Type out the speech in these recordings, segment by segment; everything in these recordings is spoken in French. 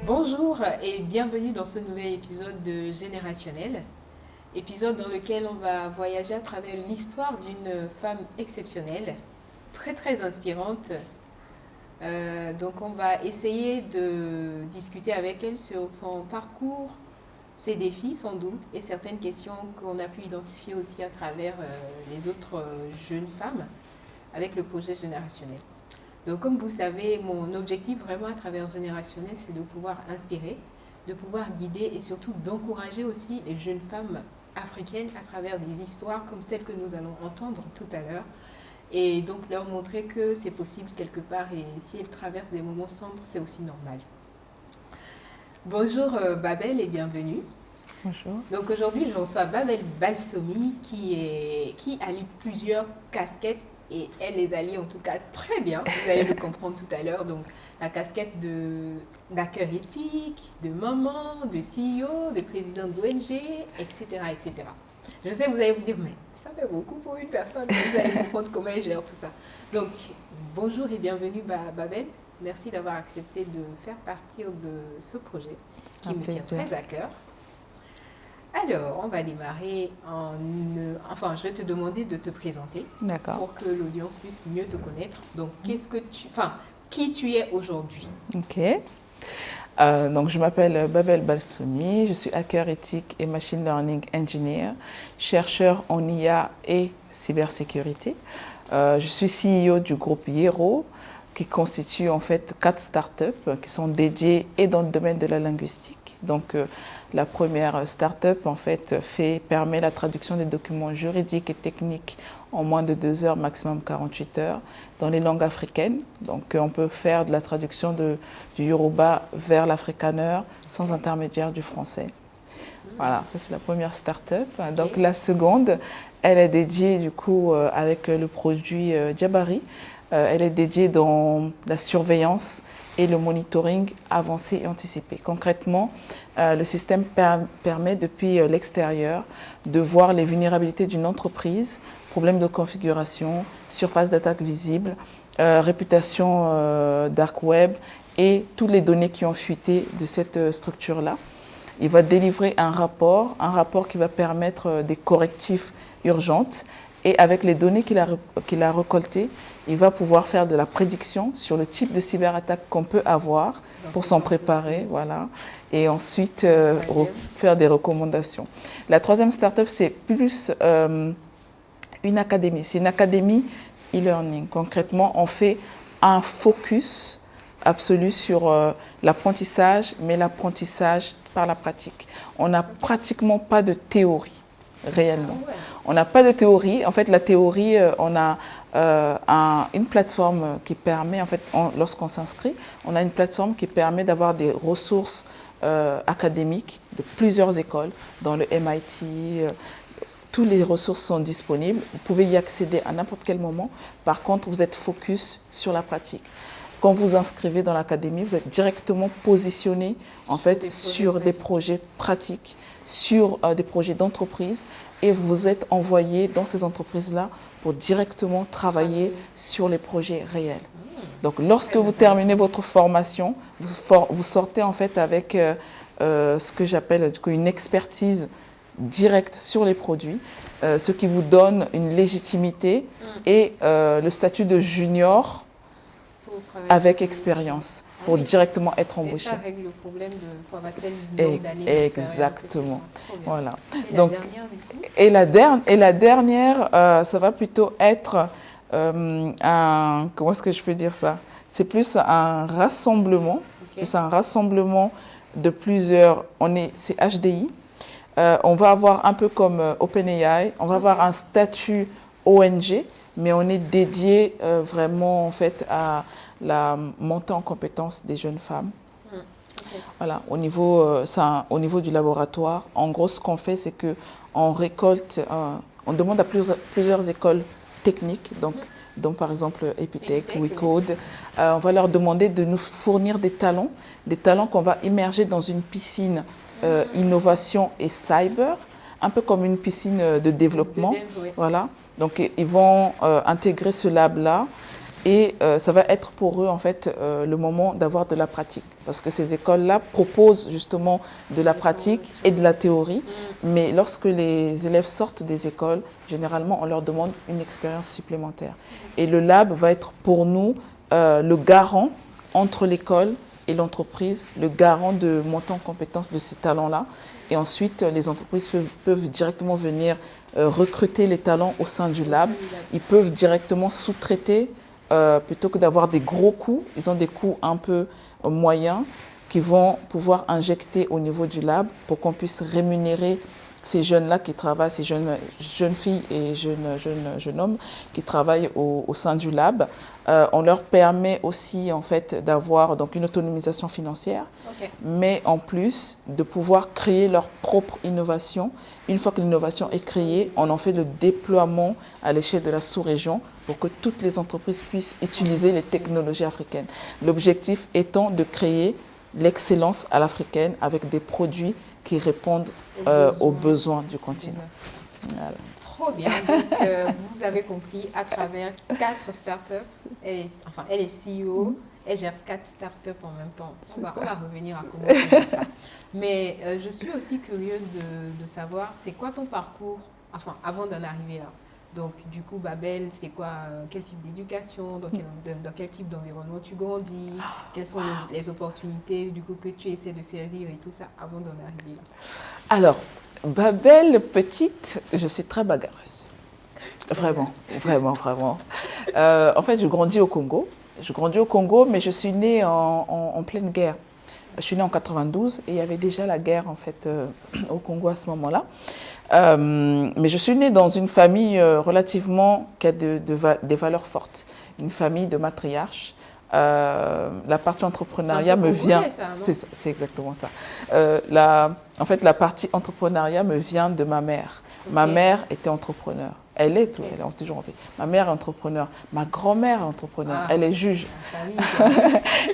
Bonjour et bienvenue dans ce nouvel épisode de Générationnel, épisode dans lequel on va voyager à travers l'histoire d'une femme exceptionnelle, très très inspirante. Donc on va essayer de discuter avec elle sur son parcours, ses défis sans doute et certaines questions qu'on a pu identifier aussi à travers les autres jeunes femmes avec le projet générationnel. Donc, comme vous savez, mon objectif vraiment à travers Générationnel, c'est de pouvoir inspirer, de pouvoir guider et surtout d'encourager aussi les jeunes femmes africaines à travers des histoires comme celle que nous allons entendre tout à l'heure. Et donc leur montrer que c'est possible quelque part et si elles traversent des moments sombres, c'est aussi normal. Bonjour Babel et bienvenue. Bonjour. Donc aujourd'hui, je reçois Babel Balsomi qui allie plusieurs casquettes et elle les allie en tout cas très bien. Vous allez le comprendre tout à l'heure. Donc la casquette d'acteur éthique, de maman, de CEO, de président d'ONG, etc., etc. Je sais, vous allez vous dire, mais ça fait beaucoup pour une personne. Vous allez comprendre comment elle gère tout ça. Donc bonjour et bienvenue Babel. Merci d'avoir accepté de faire partie de ce projet qui me tient très à cœur. Alors, on va démarrer enfin, je vais te demander de te présenter pour que l'audience puisse mieux te connaître. Donc, qui tu es aujourd'hui? Ok. Donc, je m'appelle Babel Balsomi, je suis hacker éthique et machine learning engineer, chercheur en IA et cybersécurité. Je suis CEO du groupe Hiero, qui constitue en fait 4 startups qui sont dédiées et dans le domaine de la linguistique. Donc, la première start-up en fait permet la traduction des documents juridiques et techniques en moins de 2 heures, maximum 48 heures, dans les langues africaines. Donc on peut faire de la traduction du Yoruba vers l'afrikaner sans intermédiaire du français. Voilà, ça c'est la première start-up. Donc la seconde, elle est dédiée du coup avec le produit Djabari. Elle est dédiée dans la surveillance et le monitoring avancé et anticipé. Concrètement, le système permet depuis l'extérieur de voir les vulnérabilités d'une entreprise, problèmes de configuration, surface d'attaque visible, réputation dark web et toutes les données qui ont fuité de cette structure-là. Il va délivrer un rapport qui va permettre des correctifs urgentes. Et avec les données qu'il a récoltées, il va pouvoir faire de la prédiction sur le type de cyberattaque qu'on peut avoir pour s'en préparer, voilà, et ensuite faire des recommandations. La troisième start-up, c'est plus une académie. C'est une académie e-learning. Concrètement, on fait un focus absolu sur l'apprentissage, mais l'apprentissage par la pratique. On n'a pratiquement pas de théorie. Réellement. On n'a pas de théorie. En fait, la théorie, on a une plateforme qui permet, en fait, lorsqu'on s'inscrit, on a une plateforme qui permet d'avoir des ressources académiques de plusieurs écoles, dans le MIT. Toutes les ressources sont disponibles. Vous pouvez y accéder à n'importe quel moment. Par contre, vous êtes focus sur la pratique. Quand vous inscrivez dans l'académie, vous êtes directement positionné en fait, sur des projets pratiques, sur des projets d'entreprise et vous êtes envoyé dans ces entreprises-là pour directement travailler sur les projets réels. Donc, lorsque vous terminez votre formation, vous sortez en fait avec ce que j'appelle une expertise directe sur les produits, ce qui vous donne une légitimité et le statut de junior avec expérience pour directement être embauché. Et ça règle le problème de faut avoir tel nombre d'années Exactement. Voilà. Donc, et la dernière, ça va plutôt être comment est-ce que je peux dire ça? C'est plus un rassemblement. C'est plus un rassemblement de plusieurs. C'est HDI. On va avoir un peu comme OpenAI. On va avoir un statut ONG, mais on est dédié vraiment en fait à la montée en compétences des jeunes femmes. Voilà, au niveau du laboratoire, en gros, ce qu'on fait, c'est qu'on récolte, on demande à plusieurs écoles techniques, donc par exemple Epitech, WeCode, on va leur demander de nous fournir des talents qu'on va immerger dans une piscine innovation et cyber, un peu comme une piscine de développement. Voilà. Donc, ils vont intégrer ce lab-là Et ça va être pour eux, en fait, le moment d'avoir de la pratique. Parce que ces écoles-là proposent justement de la pratique et de la théorie. Mais lorsque les élèves sortent des écoles, généralement, on leur demande une expérience supplémentaire. Et le lab va être pour nous le garant entre l'école et l'entreprise, le garant de monter en compétence de ces talents-là. Et ensuite, les entreprises peuvent directement venir recruter les talents au sein du lab. Ils peuvent directement sous-traiter plutôt que d'avoir des gros coûts. Ils ont des coûts un peu moyens qui vont pouvoir injecter au niveau du lab pour qu'on puisse rémunérer ces jeunes-là qui travaillent, ces jeunes filles et jeunes hommes qui travaillent au sein du lab. On leur permet aussi en fait d'avoir donc une autonomisation financière, mais en plus de pouvoir créer leur propre innovation. Une fois que l'innovation est créée, on en fait le déploiement à l'échelle de la sous-région pour que toutes les entreprises puissent utiliser les technologies africaines. L'objectif étant de créer l'excellence à l'africaine avec des produits qui répondent aux besoins du continent. Voilà. Trop bien. Donc, vous avez compris à travers 4 startups. Elle est CEO, elle gère 4 startups en même temps. On va revenir à comment faire ça. Mais je suis aussi curieuse de savoir, c'est quoi ton parcours, avant d'en arriver là. Donc, du coup, Babel, c'est quoi, quel type d'éducation, dans quel type d'environnement tu grandis, quelles sont les opportunités, du coup, que tu essaies de saisir et tout ça avant d'en arriver là. Alors, Babel, petite, je suis très bagarreuse. Vraiment, vraiment, vraiment. En fait, je grandis au Congo. Je grandis au Congo, mais je suis née en pleine guerre. Je suis née en 92 et il y avait déjà la guerre, en fait, au Congo à ce moment-là. Mais je suis née dans une famille relativement qui a des valeurs fortes. Une famille de matriarches. La partie entrepreneuriat me vient... C'est exactement ça. En fait, la partie entrepreneuriat me vient de ma mère. Ma mère était entrepreneur. Elle est toujours en vie. Ma mère est entrepreneur. Ma grand-mère est entrepreneur. Elle est juge.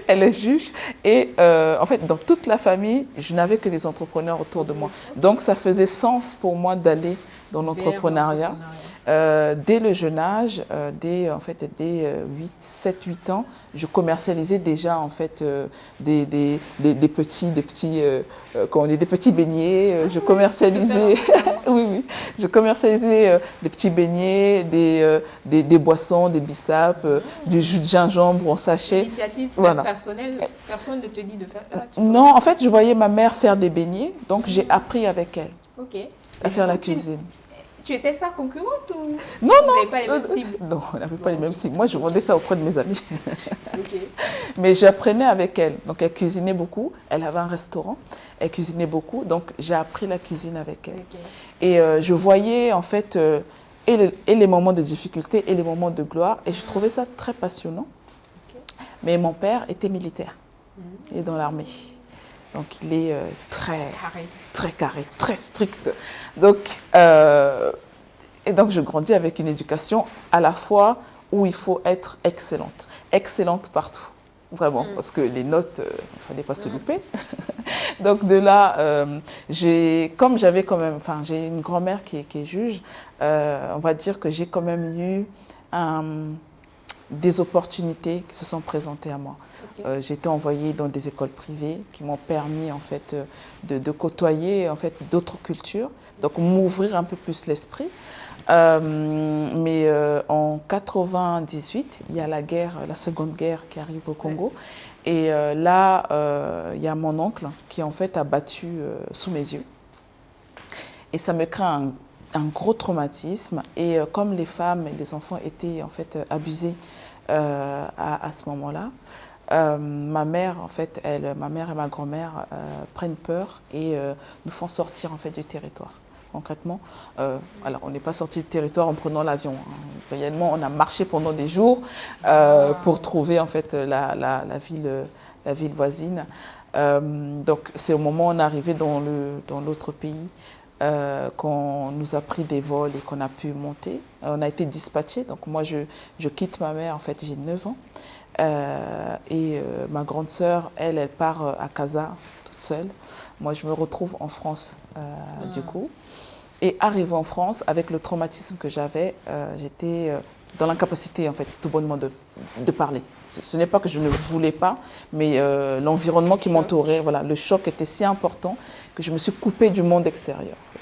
Elle est juge. Et en fait, dans toute la famille, je n'avais que des entrepreneurs autour de moi. Donc, ça faisait sens pour moi d'aller dans l'entrepreneuriat. Dès le jeune âge, dès 7-8 ans, je commercialisais déjà en fait des petits beignets. Je commercialisais, je commercialisais des petits beignets, des boissons, des bissapes, du jus de gingembre en sachet. Initiative personnelle, personne ne te dit de faire ça. Non, en fait, je voyais ma mère faire des beignets, donc j'ai appris avec elle à faire la cuisine. Tu étais sa concurrente ou non, vous n'avez pas les mêmes cibles? Non, on n'avait pas les mêmes cibles. Moi, je vendais ça auprès de mes amis. Mais j'apprenais avec elle. Donc, elle cuisinait beaucoup. Elle avait un restaurant. Elle cuisinait beaucoup. Donc, j'ai appris la cuisine avec elle. Et je voyais, en fait, et les moments de difficulté et les moments de gloire. Et je trouvais ça très passionnant. Mais mon père était militaire. Il est dans l'armée. Donc, il est très carré, très strict. Donc, et donc, je grandis avec une éducation à la fois où il faut être excellente. Excellente partout, vraiment, parce que les notes, il ne fallait pas se louper. Donc, de là, j'ai une grand-mère qui est juge, on va dire que j'ai quand même eu des opportunités qui se sont présentées à moi. J'ai été envoyée dans des écoles privées qui m'ont permis en fait de côtoyer en fait d'autres cultures, donc m'ouvrir un peu plus l'esprit. Mais en 98, il y a la seconde guerre qui arrive au Congo, et là il y a mon oncle qui en fait a battu sous mes yeux, et ça me crée un gros traumatisme. Et comme les femmes et les enfants étaient en fait abusés à ce moment-là, ma mère et ma grand-mère prennent peur et nous font sortir en fait du territoire. Concrètement, alors on n'est pas sorti du territoire en prenant l'avion. Réellement, on a marché pendant des jours pour trouver en fait la ville voisine. Donc c'est au moment où on est arrivé dans l'autre pays qu'on nous a pris des vols et qu'on a pu monter. On a été dispatchés. Donc moi, je quitte ma mère, en fait, j'ai 9 ans. Et ma grande sœur, elle part à Casa, toute seule. Moi, je me retrouve en France, du coup. Et arrivée en France, avec le traumatisme que j'avais, j'étais dans l'incapacité, en fait, tout bonnement de parler. Ce n'est pas que je ne voulais pas, mais l'environnement qui m'entourait, voilà, le choc était si important que je me suis coupée du monde extérieur. En fait.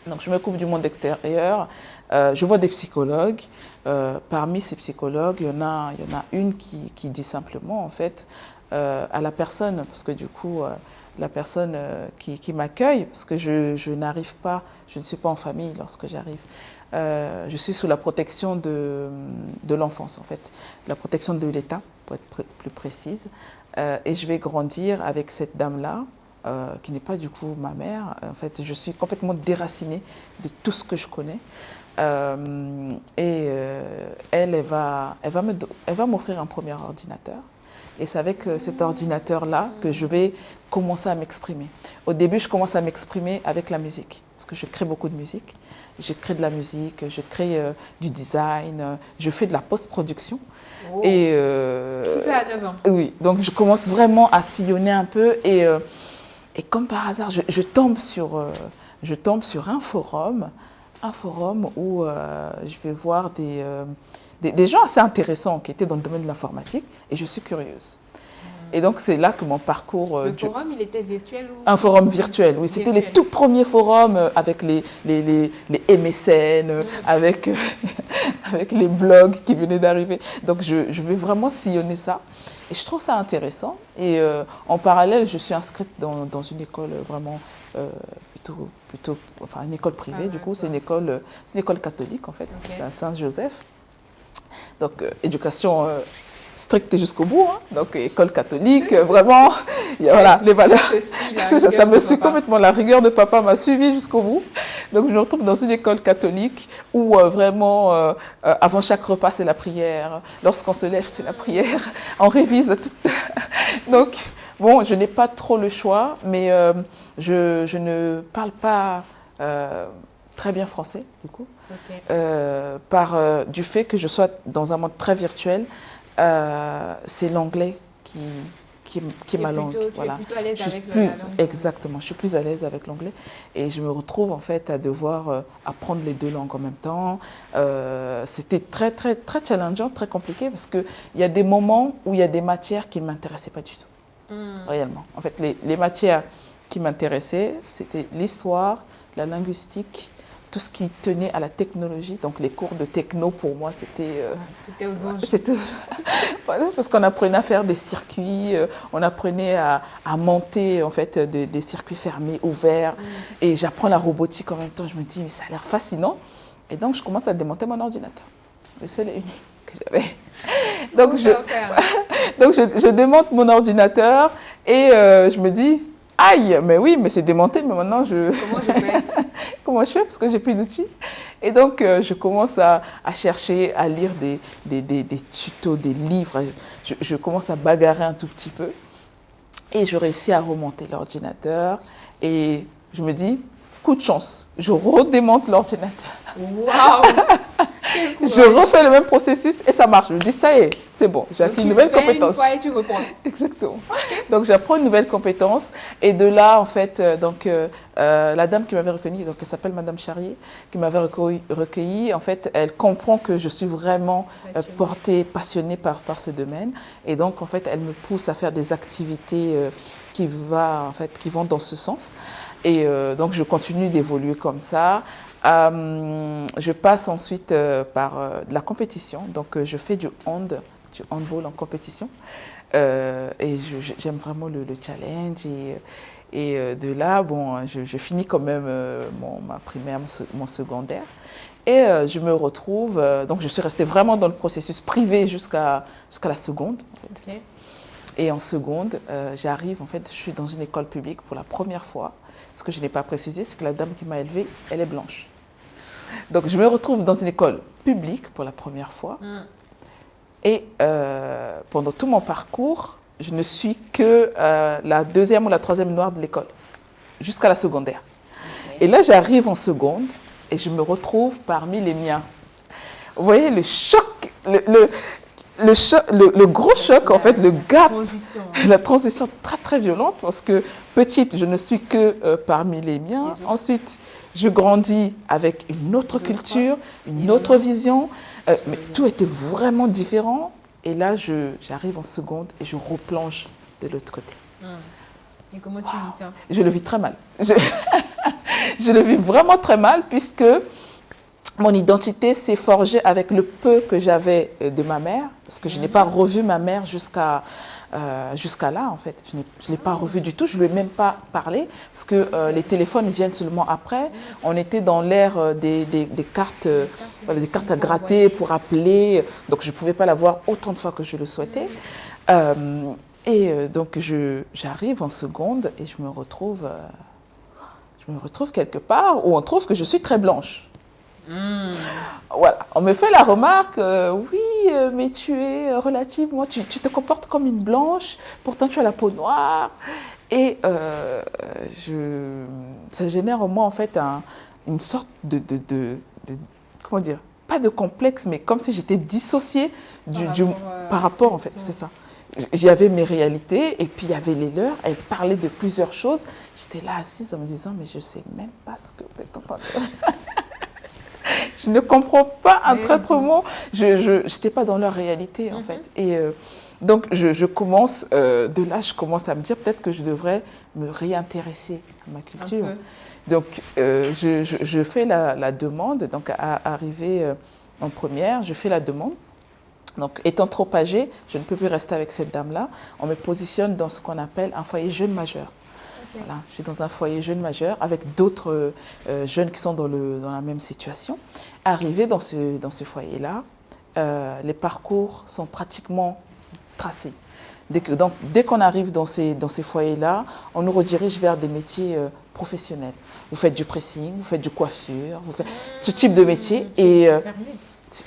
Donc, je me coupe du monde extérieur. Je vois des psychologues. Parmi ces psychologues, il y en a une qui dit simplement, en fait, à la personne, parce que du coup, la personne qui m'accueille, parce que je n'arrive pas, je ne suis pas en famille lorsque j'arrive. Je suis sous la protection de l'enfance, en fait, la protection de l'État, pour être plus précise. Et je vais grandir avec cette dame-là, qui n'est pas du coup ma mère. En fait, je suis complètement déracinée de tout ce que je connais. Elle va m'offrir un premier ordinateur. Et c'est avec cet ordinateur-là que je vais commencer à m'exprimer. Au début, je commence à m'exprimer avec la musique, parce que je crée beaucoup de musique. Je crée de la musique, je crée du design, je fais de la post-production. Oh. Et tout ça à 9 ans. Oui, donc je commence vraiment à sillonner un peu. Et comme par hasard, je tombe sur un forum où je vais voir des gens assez intéressants qui étaient dans le domaine de l'informatique, et je suis curieuse. Et donc, c'est là que mon parcours... Le forum, il était virtuel ou... Un forum virtuel, oui. C'était les tout premiers forums avec les MSN, avec les blogs qui venaient d'arriver. Donc, je vais vraiment sillonner ça. Et je trouve ça intéressant. Et en parallèle, je suis inscrite dans une école vraiment... plutôt, enfin, une école privée, du coup, c'est une école catholique, en fait. Okay. C'est à Saint-Joseph. Donc, éducation stricte jusqu'au bout, hein. Donc école catholique, vraiment, voilà, les valeurs. Ça me suit complètement, la rigueur de papa m'a suivi jusqu'au bout. Donc je me retrouve dans une école catholique où vraiment, avant chaque repas, c'est la prière. Lorsqu'on se lève, c'est la prière. On révise tout. Donc, bon, je n'ai pas trop le choix, mais je ne parle pas très bien français, du coup, okay. Du fait que je sois dans un monde très virtuel. C'est l'anglais qui est ma langue. Voilà. Tu es plutôt à l'aise avec la langue. Exactement, je suis plus à l'aise avec l'anglais. Et je me retrouve en fait à devoir apprendre les deux langues en même temps. C'était très, très, très challengeant, très compliqué, parce qu'il y a des moments où il y a des matières qui ne m'intéressaient pas du tout, réellement. En fait, les matières qui m'intéressaient, c'était l'histoire, la linguistique, tout ce qui tenait à la technologie. Donc les cours de techno, pour moi, c'était... C'était voilà, parce qu'on apprenait à faire des circuits, on apprenait à monter en fait des circuits fermés, ouverts. Et j'apprends la robotique en même temps. Je me dis, mais ça a l'air fascinant. Et donc, je commence à démonter mon ordinateur. Le seul et unique que j'avais. Donc, je démonte mon ordinateur et je me dis, aïe, mais oui, mais c'est démonté, mais maintenant Comment je fais? Comment je fais? Parce que j'ai plus d'outils. Et donc, je commence à chercher, à lire des tutos, des livres. Je commence à bagarrer un tout petit peu. Et je réussis à remonter l'ordinateur. Et je me dis, coup de chance, je redémonte l'ordinateur. Waouh! Je refais le même processus et ça marche. Je me dis, ça y est, c'est bon, j'ai acquis une nouvelle compétence. Une fois et tu reprends. Exactement. Donc, j'apprends une nouvelle compétence. Et de là, en fait, la dame qui m'avait recueillie, donc elle s'appelle Madame Charrier, qui m'avait recueilli, en fait, elle comprend que je suis vraiment passionnée par ce domaine. Et donc, en fait, elle me pousse à faire des activités qui vont dans ce sens. Et donc, je continue d'évoluer comme ça. Je passe ensuite par de la compétition. Donc, je fais du handball en compétition. Et j'aime vraiment le challenge. Et de là, bon, je finis quand même ma primaire, mon secondaire. Et je me retrouve... donc, je suis restée vraiment dans le processus privé jusqu'à la seconde. En fait. Okay. Et en seconde, j'arrive, en fait, je suis dans une école publique pour la première fois. Ce que je n'ai pas précisé, c'est que la dame qui m'a élevée, elle est blanche. Donc, je me retrouve dans une école publique pour la première fois. Et pendant tout mon parcours, je ne suis que la deuxième ou la troisième noire de l'école, jusqu'à la secondaire. Okay. Et là, j'arrive en seconde et je me retrouve parmi les miens. Vous voyez, le choc, le gros choc, en fait, le gap, la transition très, très violente, parce que petite, je ne suis que parmi les miens. Ensuite, je grandis avec une autre culture, une autre vision. Mais tout était vraiment différent. Et là, j'arrive en seconde et je replonge de l'autre côté. Et comment tu vis ça? Je le vis très mal. Je le vis vraiment très mal puisque mon identité s'est forgée avec le peu que j'avais de ma mère. Parce que je n'ai pas revu ma mère jusqu'à là, en fait. Je ne l'ai pas revue du tout. Je ne lui ai même pas parlé parce que les téléphones viennent seulement après. On était dans l'ère des cartes, des cartes à gratter pour appeler. Donc, je ne pouvais pas la voir autant de fois que je le souhaitais. Donc, j'arrive en seconde et je me retrouve quelque part où on trouve que je suis très blanche. Voilà, on me fait la remarque, oui, mais tu es relativement, tu te comportes comme une blanche, pourtant tu as la peau noire. Et ça génère en moi en fait une sorte comment dire, pas de complexe, mais comme si j'étais dissociée par rapport en fait, c'est ça. J'avais mes réalités et puis il y avait les leurs. Elle parlait de plusieurs choses. J'étais là assise en me disant, mais je ne sais même pas ce que vous êtes en train de dire. Je ne comprends pas un traître mot. Je n'étais pas dans leur réalité, en fait. Et donc, je commence, de là, je commence à me dire peut-être que je devrais me réintéresser à ma culture. Donc, je fais la demande. Donc, à arriver en première, je fais la demande. Donc, étant trop âgée, je ne peux plus rester avec cette dame-là. On me positionne dans ce qu'on appelle un foyer jeune majeur. Voilà, je suis dans un foyer jeune majeur avec d'autres jeunes qui sont dans la même situation. Arrivé dans ce foyer-là, les parcours sont pratiquement tracés. Dès qu'on arrive dans ces foyers-là, on nous redirige vers des métiers professionnels. Vous faites du pressing, vous faites du coiffure, vous faites ce type de métier. Et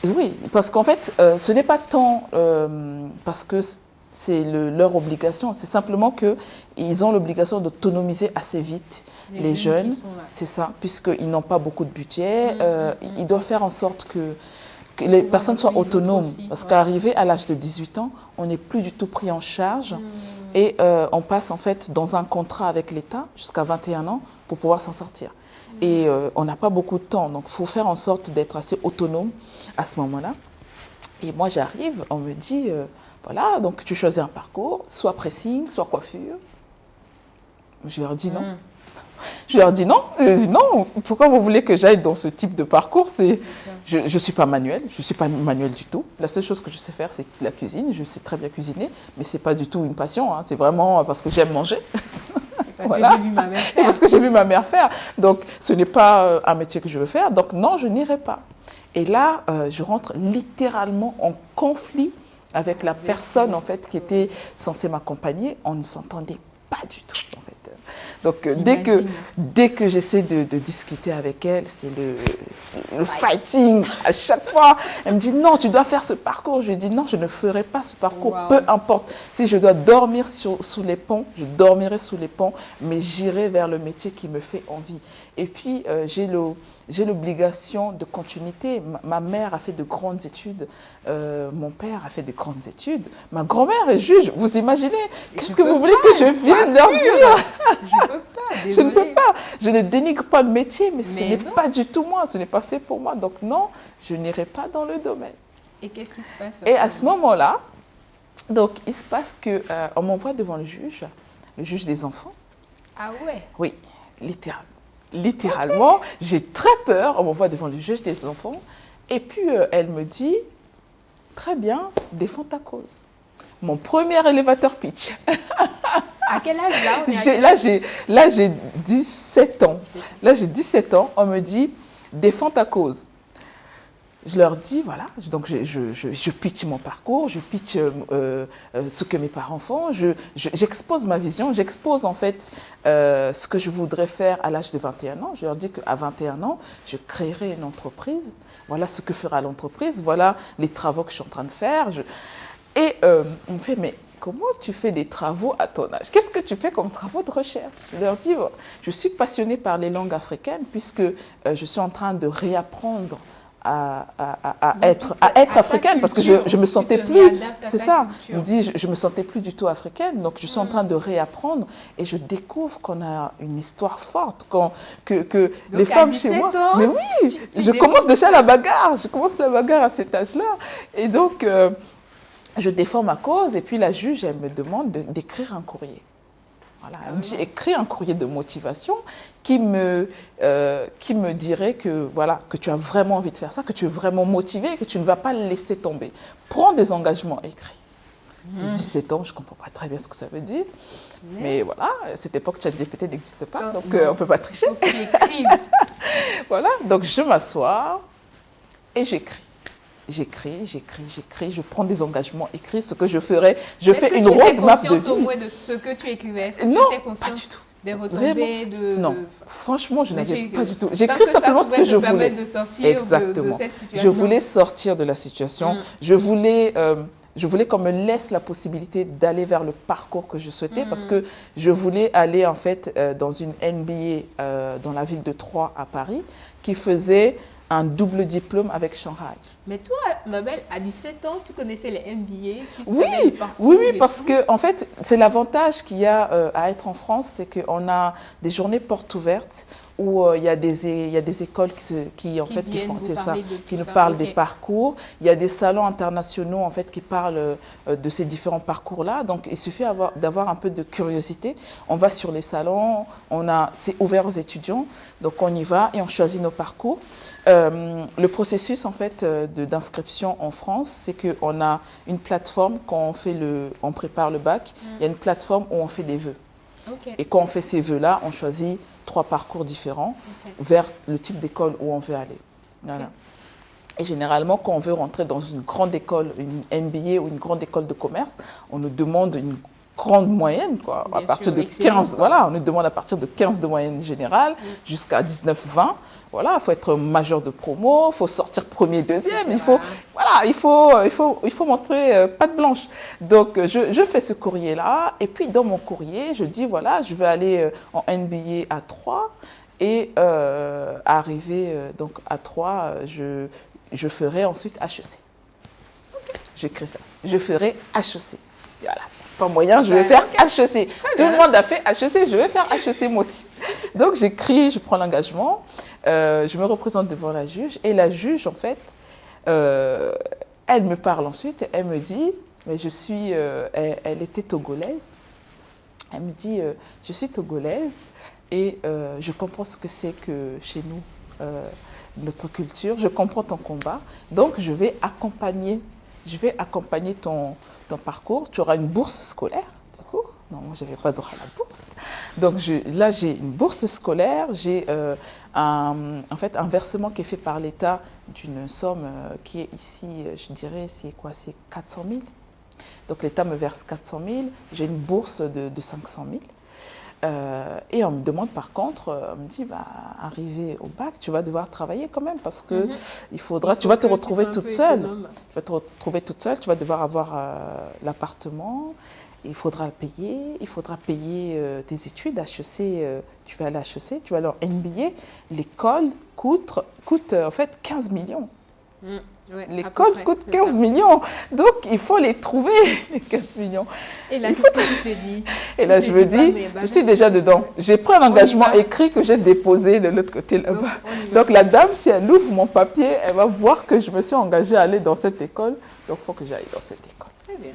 oui, parce qu'en fait, ce n'est pas tant parce que c'est leur obligation, c'est simplement qu'ils ont l'obligation d'autonomiser assez vite les jeunes, c'est ça, puisqu'ils n'ont pas beaucoup de budget, ils doivent faire en sorte que les personnes soient autonomes, parce qu'arrivé à l'âge de 18 ans, on n'est plus du tout pris en charge et on passe en fait dans un contrat avec l'État jusqu'à 21 ans pour pouvoir s'en sortir. Et on n'a pas beaucoup de temps, donc il faut faire en sorte d'être assez autonome à ce moment-là. Et moi j'arrive, on me dit... voilà, donc tu choisis un parcours, soit pressing, soit coiffure. Je leur dis non. Je leur dis non. Je dis non, pourquoi vous voulez que j'aille dans ce type de parcours? Je ne suis pas manuelle, je ne suis pas manuelle du tout. La seule chose que je sais faire, c'est la cuisine. Je sais très bien cuisiner, mais ce n'est pas du tout une passion. Hein. C'est vraiment parce que j'aime manger. Voilà. Et parce que j'ai vu ma mère faire. Donc, ce n'est pas un métier que je veux faire. Donc, non, je n'irai pas. Et là, je rentre littéralement en conflit avec la personne en fait qui était censée m'accompagner. On ne s'entendait pas du tout en fait. Donc dès que j'essaie de discuter avec elle, c'est le fighting à chaque fois. Elle me dit non, tu dois faire ce parcours. Je lui dis non, je ne ferai pas ce parcours, peu importe. Si je dois dormir sous les ponts, je dormirai sous les ponts, mais j'irai vers le métier qui me fait envie. Et puis j'ai l'obligation de continuité. Ma mère a fait de grandes études, mon père a fait de grandes études, ma grand-mère est juge. Vous imaginez? Qu'est-ce que vous voulez que je vienne leur dire? Je ne peux pas. Je ne dénigre pas le métier, mais ce n'est pas du tout moi. Ce n'est pas fait pour moi. Donc non, je n'irai pas dans le domaine. Et qu'est-ce qui se passe? Et à ce moment-là, donc il se passe qu'on m'envoie devant le juge des enfants. Ah ouais? Oui, littéralement. J'ai très peur. On m'envoie devant le juge des enfants. Et puis elle me dit, très bien, défends ta cause. Mon premier élévateur pitch. À quel âge là j'ai 17 ans. Là, j'ai 17 ans. On me dit, défends ta cause. Je leur dis, voilà, donc je pitch mon parcours, je pitch ce que mes parents font, j'expose ma vision, j'expose en fait ce que je voudrais faire à l'âge de 21 ans. Je leur dis qu'à 21 ans, je créerai une entreprise. Voilà ce que fera l'entreprise, voilà les travaux que je suis en train de faire. Et on me fait, mais comment tu fais des travaux à ton âge? Qu'est-ce que tu fais comme travaux de recherche? Je leur dis, je suis passionnée par les langues africaines puisque je suis en train de réapprendre être africaine, parce que je me sentais plus, c'est ça, je me dis, je me sentais plus du tout africaine, donc je suis en train de réapprendre et je découvre qu'on a une histoire forte, que les femmes chez moi, mais oui, je commence déjà la bagarre, je commence la bagarre à cet âge-là, et donc je défends ma cause, et puis la juge, elle me demande d'écrire un courrier. Voilà, elle me dit, écris un courrier de motivation qui me dirait que, voilà, que tu as vraiment envie de faire ça, que tu es vraiment motivé, que tu ne vas pas le laisser tomber. Prends des engagements écrits. J'ai 17 ans, je ne comprends pas très bien ce que ça veut dire. Mais voilà, à cette époque, ChatGPT n'existe pas, donc on ne peut pas tricher. Voilà, donc je m'assois et j'écris. J'écris, je prends des engagements écrits, ce que je ferai. Je fais une roadmap de vie. Est-ce que tu étais consciente au moins de ce que tu écrivais? Non, pas du tout. Des retombées Non, franchement, je n'avais pas du tout. J'écris simplement ce que je voulais. De sortir exactement. De cette situation. Je voulais sortir de la situation. Je voulais qu'on me laisse la possibilité d'aller vers le parcours que je souhaitais parce que je voulais aller en fait dans une MBA dans la ville de Troyes à Paris qui faisait un double diplôme avec Shanghai. Mais toi, ma belle, à 17 ans, tu connaissais les MBA, tu oui, savais le parcours oui, parce que en fait, c'est l'avantage qu'il y a à être en France, c'est qu'on a des journées portes ouvertes où il y a des écoles qui font c'est ça, qui nous parlent des parcours. Il y a des salons internationaux en fait qui parlent de ces différents parcours-là. Donc il suffit d'avoir un peu de curiosité. On va sur les salons, c'est ouvert aux étudiants, donc on y va et on choisit nos parcours. Le processus en fait d'inscription en France, c'est qu'on a une plateforme quand on prépare le bac. Il y a une plateforme où on fait des vœux. Et quand on fait ces vœux-là, on choisit 3 parcours différents vers le type d'école où on veut aller. Voilà. Et généralement, quand on veut rentrer dans une grande école, une MBA ou une grande école de commerce, on nous demande une grande moyenne, quoi, à partir de 15, voilà, on nous demande à partir de 15 de moyenne générale jusqu'à 19-20. Voilà, il faut être majeur de promo, il faut sortir premier, deuxième, il faut montrer patte blanche. Donc, je fais ce courrier-là, et puis dans mon courrier, je dis, voilà, je vais aller en MBA à Troyes, et arrivé donc à Troyes, je ferai ensuite HEC. J'écris ça, je ferai HEC. Voilà. Pas moyen, je vais faire HEC. Tout le monde a fait HEC, je vais faire HEC moi aussi. Donc j'écris, je prends l'engagement, je me représente devant la juge et la juge en fait, elle me parle ensuite, elle me dit, mais elle était togolaise, elle me dit, je suis togolaise et je comprends ce que c'est que chez nous, notre culture, je comprends ton combat, donc je vais accompagner ton parcours, tu auras une bourse scolaire, du coup. Non, moi, je n'avais pas droit à la bourse. Donc là, j'ai une bourse scolaire, j'ai en fait un versement qui est fait par l'État d'une somme qui est ici, je dirais, c'est quoi? C'est 400 000. Donc l'État me verse 400 000, j'ai une bourse de 500 000. Et on me demande par contre, on me dit, arrivé au bac, tu vas devoir travailler quand même parce que tu vas te retrouver toute seule. Tu vas te retrouver toute seule, tu vas devoir avoir l'appartement, il faudra le payer, il faudra payer tes études. HEC, tu vas aller à HEC, tu vas aller en MBA. L'école coûte en fait 15 millions. Ouais, l'école coûte 15 millions, donc il faut les trouver, les 15 millions. Et là, qu'est-ce que tu te dis? Et là, je me dis, je suis déjà dedans. J'ai pris un engagement écrit que j'ai déposé de l'autre côté là-bas. Donc la dame, si elle ouvre mon papier, elle va voir que je me suis engagée à aller dans cette école. Donc il faut que j'aille dans cette école. Très bien.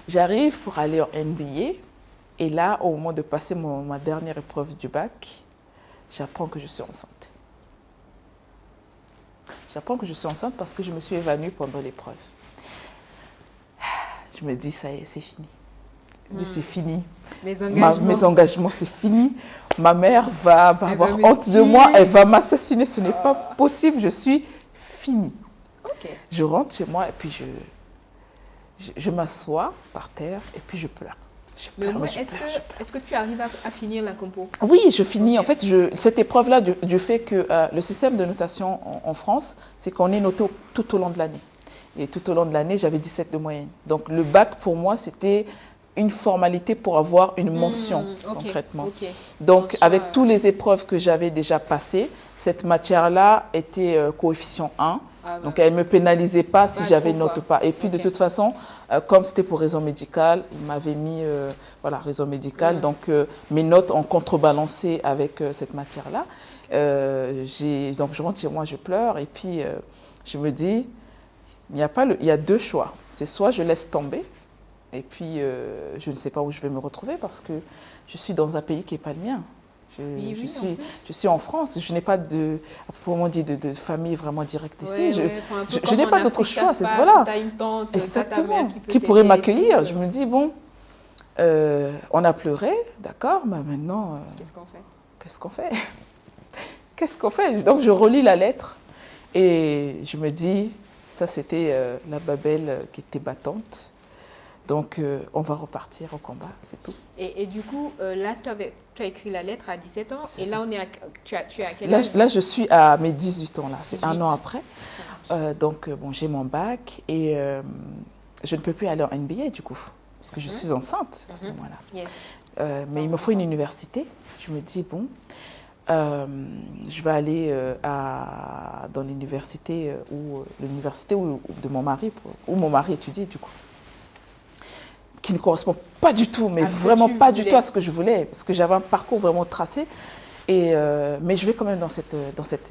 J'arrive pour aller en MBA. Et là, au moment de passer ma dernière épreuve du bac, j'apprends que je suis enceinte. J'apprends que je suis enceinte parce que je me suis évanouie pendant l'épreuve. Je me dis, ça y est, c'est fini. C'est fini. Mes engagements, c'est fini. Ma mère va avoir honte de moi, elle va m'assassiner. Ce n'est pas possible, je suis finie. Okay. Je rentre chez moi et puis je m'assois par terre et puis je pleure. Mais est-ce que tu arrives à finir la compo? Oui, je finis. Okay. En fait, cette épreuve-là, du fait que le système de notation en France, c'est qu'on est noté tout au long de l'année. Et tout au long de l'année, j'avais 17 de moyenne. Donc, le bac, pour moi, c'était une formalité pour avoir une mention, concrètement. Donc, avec toutes les épreuves que j'avais déjà passées, cette matière-là était coefficient 1. Ah, Donc, elle ne me pénalisait pas si Pas j'avais trop, une note quoi. ou pas. Et puis, de Ok. toute façon, comme c'était pour raison médicale, il m'avait mis, voilà, raison médicale. Donc, mes notes ont contrebalancé avec cette matière-là. Donc, je rentre chez moi, je pleure. Et puis, je me dis, il y a deux choix. C'est soit je laisse tomber, et puis je ne sais pas où je vais me retrouver parce que je suis dans un pays qui n'est pas le mien. Oui, oui, en plus. Je suis en France, je n'ai pas de, proprement dit, de famille vraiment directe ici. Ouais, Je, ouais. Enfin, un peu je comme n'ai en pas d'autre Afrique, ça choix. se passe, Voilà, t'as une tante, t'as ta exactement. mère qui peut Qui pourrait t'aider et m'accueillir? tout. Je me dis, bon, on a pleuré, d'accord, mais maintenant, Qu'est-ce qu'on fait? qu'est-ce qu'on fait? Qu'est-ce qu'on fait? Donc, je relis la lettre et je me dis, ça, c'était la Babel qui était battante. Donc, on va repartir au combat, c'est tout. Et du coup, là, tu as écrit la lettre à 17 ans. C'est Et là, ça. tu es à quel Là, âge? là, je suis à mes 18 ans, là. C'est 18. un an après. Ça marche. Donc, bon, j'ai mon bac et je ne peux plus aller en NBA, du coup, parce que je suis enceinte à ce moment-là. Yes. Mais il me faut une université. Je me dis, bon, je vais aller dans l'université de mon mari, où mon mari étudie, du coup. Qui ne correspond pas du tout, mais À ce que vraiment tu pas du voulais. tout à ce que je voulais, parce que j'avais un parcours vraiment tracé. Mais je vais quand même dans cette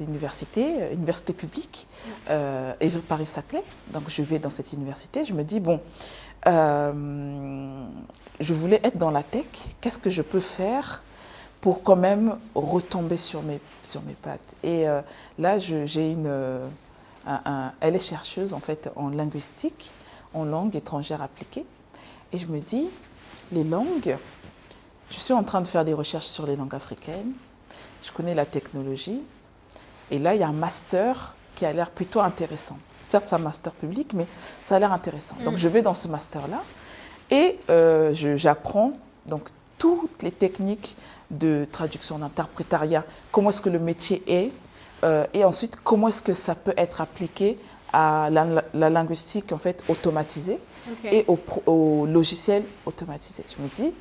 université publique, Évry Paris-Saclay. Donc je vais dans cette université, je me dis, bon, je voulais être dans la tech, qu'est-ce que je peux faire pour quand même retomber sur mes pattes? Et là, elle est chercheuse en fait en linguistique, en langue étrangère appliquée. Et je me dis, les langues, je suis en train de faire des recherches sur les langues africaines, je connais la technologie, et là, il y a un master qui a l'air plutôt intéressant. Certes, c'est un master public, mais ça a l'air intéressant. Donc, je vais dans ce master-là, et j'apprends donc toutes les techniques de traduction, d'interprétariat, comment est-ce que le métier est, et ensuite, comment est-ce que ça peut être appliqué à la linguistique en fait automatisée et au logiciel automatisé. Je me dis,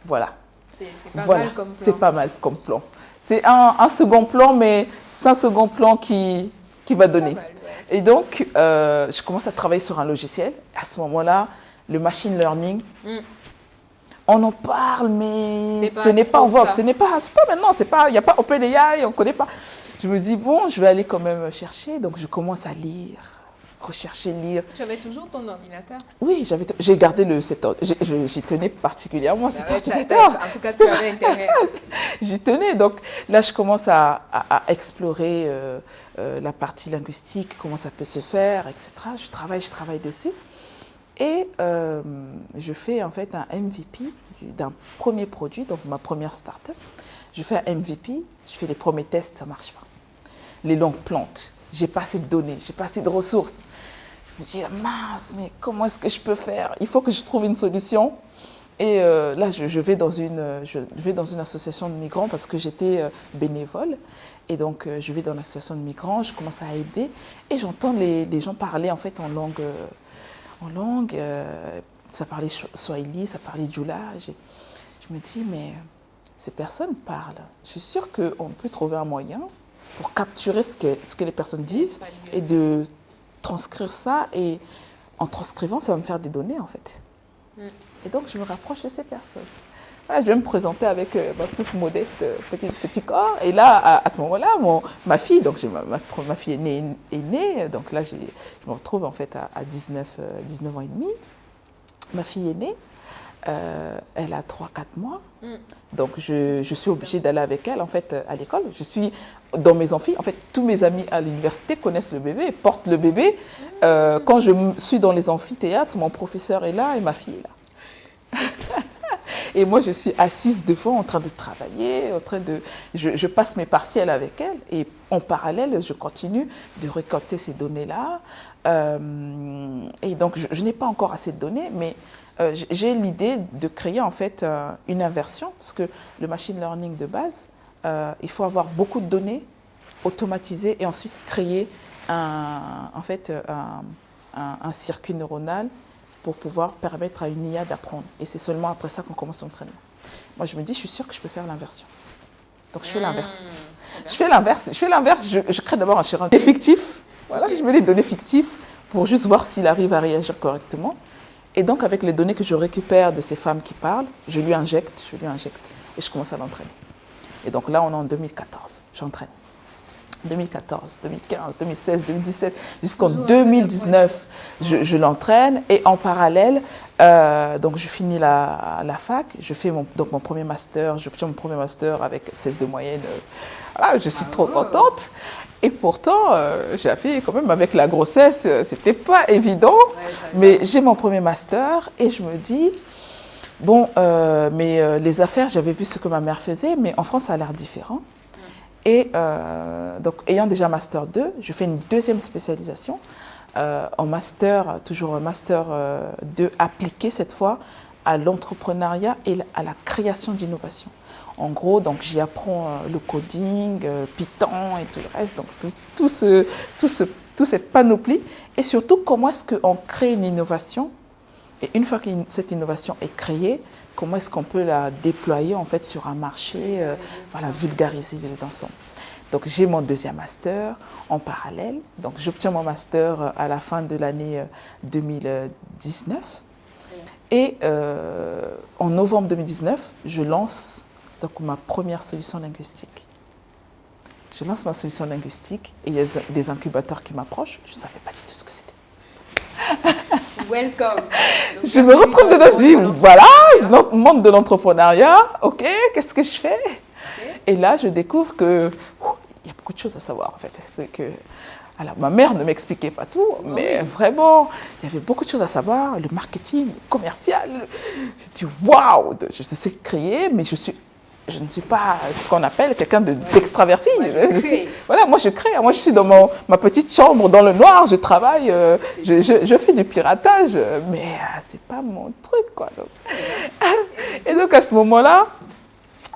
voilà. C'est pas Voilà, mal comme plan. c'est pas mal comme plan. C'est un second plan, mais c'est un second plan qui va donner. Pas mal, ouais. Et donc, je commence à travailler sur un logiciel. À ce moment-là, le machine learning, on en parle, mais ce n'est pas en vogue. Ce n'est pas maintenant, il n'y a pas OpenAI, on ne connaît pas. Je me dis, bon, je vais aller quand même chercher. Donc, je commence à lire, rechercher, lire. Tu avais toujours ton ordinateur? Oui, j'ai gardé j'y tenais particulièrement, cet Ouais, ordinateur. en tout cas, tu avais intérêt. J'y tenais. Donc, là, je commence à explorer la partie linguistique, comment ça peut se faire, etc. Je travaille dessus. Et je fais en fait un MVP d'un premier produit, donc ma première start-up. Je fais un MVP, je fais les premiers tests, ça ne marche pas. Les langues plantent, j'ai pas assez de données, j'ai pas assez de ressources. Je me dis, mince, mais comment est-ce que je peux faire? Il faut que je trouve une solution. Et là, je vais dans une association de migrants parce que j'étais bénévole. Et donc, je vais dans l'association de migrants, je commence à aider et j'entends les gens parler en fait en langue. Ça parlait Swahili, ça parlait Djoula. Je me dis, mais ces personnes parlent. Je suis sûre qu'on peut trouver un moyen pour capturer ce que les personnes disent et de transcrire ça. Et en transcrivant, ça va me faire des données, en fait. Et donc, je me rapproche de ces personnes. Voilà, je vais me présenter avec ma toute modeste petit corps. Et là, à ce moment-là, ma fille, donc ma fille est née. Donc là, je me retrouve en fait à 19 ans et demi. Ma fille est née. Elle a 3-4 mois. Donc, je suis obligée d'aller avec elle en fait à l'école. Je suis dans mes amphis. En fait, tous mes amis à l'université connaissent le bébé, portent le bébé. Quand je suis dans les amphithéâtres, mon professeur est là et ma fille est là. Et moi, je suis assise devant en train de travailler, je passe mes partiels avec elle et en parallèle, je continue de récolter ces données-là. Et donc, je n'ai pas encore assez de données, mais j'ai l'idée de créer en fait une inversion parce que le machine learning de base, il faut avoir beaucoup de données automatisées et ensuite créer un circuit neuronal pour pouvoir permettre à une IA d'apprendre. Et c'est seulement après ça qu'on commence l'entraînement. Moi, je me dis, je suis sûre que je peux faire l'inversion. Donc, je fais l'inverse. Je crée d'abord un Chiron fictif. Voilà, je mets les données fictives pour juste voir s'il arrive à réagir correctement. Et donc, avec les données que je récupère de ces femmes qui parlent, je lui injecte, et je commence à l'entraîner. Et donc là, on est en 2014, j'entraîne. 2014, 2015, 2016, 2017, jusqu'en 2019, je l'entraîne. Et en parallèle, donc je finis la fac, je fais mon premier master, j'obtiens mon premier master avec 16 de moyenne. Voilà, je suis trop contente. Et pourtant, j'avais quand même, avec la grossesse, c'était pas évident. Mais j'ai mon premier master et je me dis, bon, les affaires, j'avais vu ce que ma mère faisait, mais en France, ça a l'air différent. Et donc, ayant déjà Master 2, je fais une deuxième spécialisation en master, toujours un Master 2 appliqué cette fois à l'entrepreneuriat et à la création d'innovation. En gros, donc j'y apprends le coding, Python et tout le reste, donc toute cette panoplie. Et surtout, comment est-ce qu'on crée une innovation? Et une fois que cette innovation est créée, comment est-ce qu'on peut la déployer en fait sur un marché, voilà, vulgariser l'ensemble. Donc j'ai mon deuxième master en parallèle. Donc j'obtiens mon master à la fin de l'année 2019. Et en novembre 2019, je lance donc ma première solution linguistique. Je lance ma solution linguistique et il y a des incubateurs qui m'approchent. Je ne savais pas du tout ce que c'était. Welcome. Donc, je me retrouve dedans, je dis voilà, monde de l'entrepreneuriat, ok, qu'est-ce que je fais? Et là, je découvre que il y a beaucoup de choses à savoir en fait. C'est que, alors, ma mère ne m'expliquait pas tout, mais vraiment, il y avait beaucoup de choses à savoir. Le marketing, le commercial. Je dis waouh, je sais créer, mais je ne suis pas ce qu'on appelle quelqu'un d'extraverti. Voilà, moi je crée, moi je suis dans ma petite chambre dans le noir, je travaille, je fais du piratage, mais c'est pas mon truc quoi. Donc. Et donc à ce moment-là,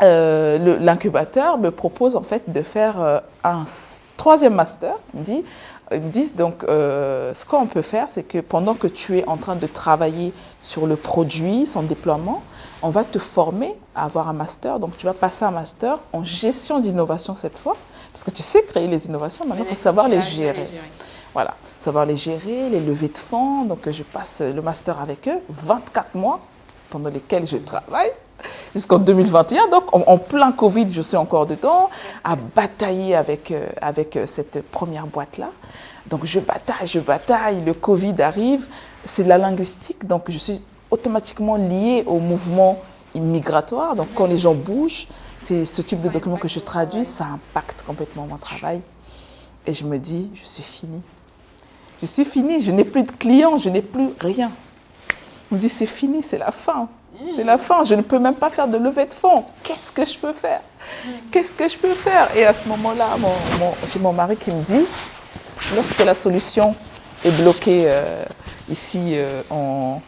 l'incubateur me propose en fait de faire un troisième master. Ils me disent donc ce qu'on peut faire, c'est que pendant que tu es en train de travailler sur le produit, son déploiement, on va te former à avoir un master. Donc tu vas passer un master en gestion d'innovation cette fois, parce que tu sais créer les innovations, maintenant il faut savoir les gérer. Voilà, savoir les gérer, les levées de fonds. Donc je passe le master avec eux, 24 mois pendant lesquels je travaille. Jusqu'en 2021, donc en plein Covid, je suis encore dedans, à batailler avec cette première boîte-là. Donc je bataille, le Covid arrive, c'est de la linguistique, donc je suis automatiquement liée au mouvement migratoire. Donc quand les gens bougent, c'est ce type de document que je traduis, ça impacte complètement mon travail. Et je me dis, je suis finie. Je suis finie, je n'ai plus de clients, je n'ai plus rien. Je me dis, c'est fini, c'est la fin. C'est la fin, je ne peux même pas faire de levée de fonds. Qu'est-ce que je peux faire? Qu'est-ce que je peux faire? Et à ce moment-là, j'ai mon mari qui me dit, lorsque la solution est bloquée ici en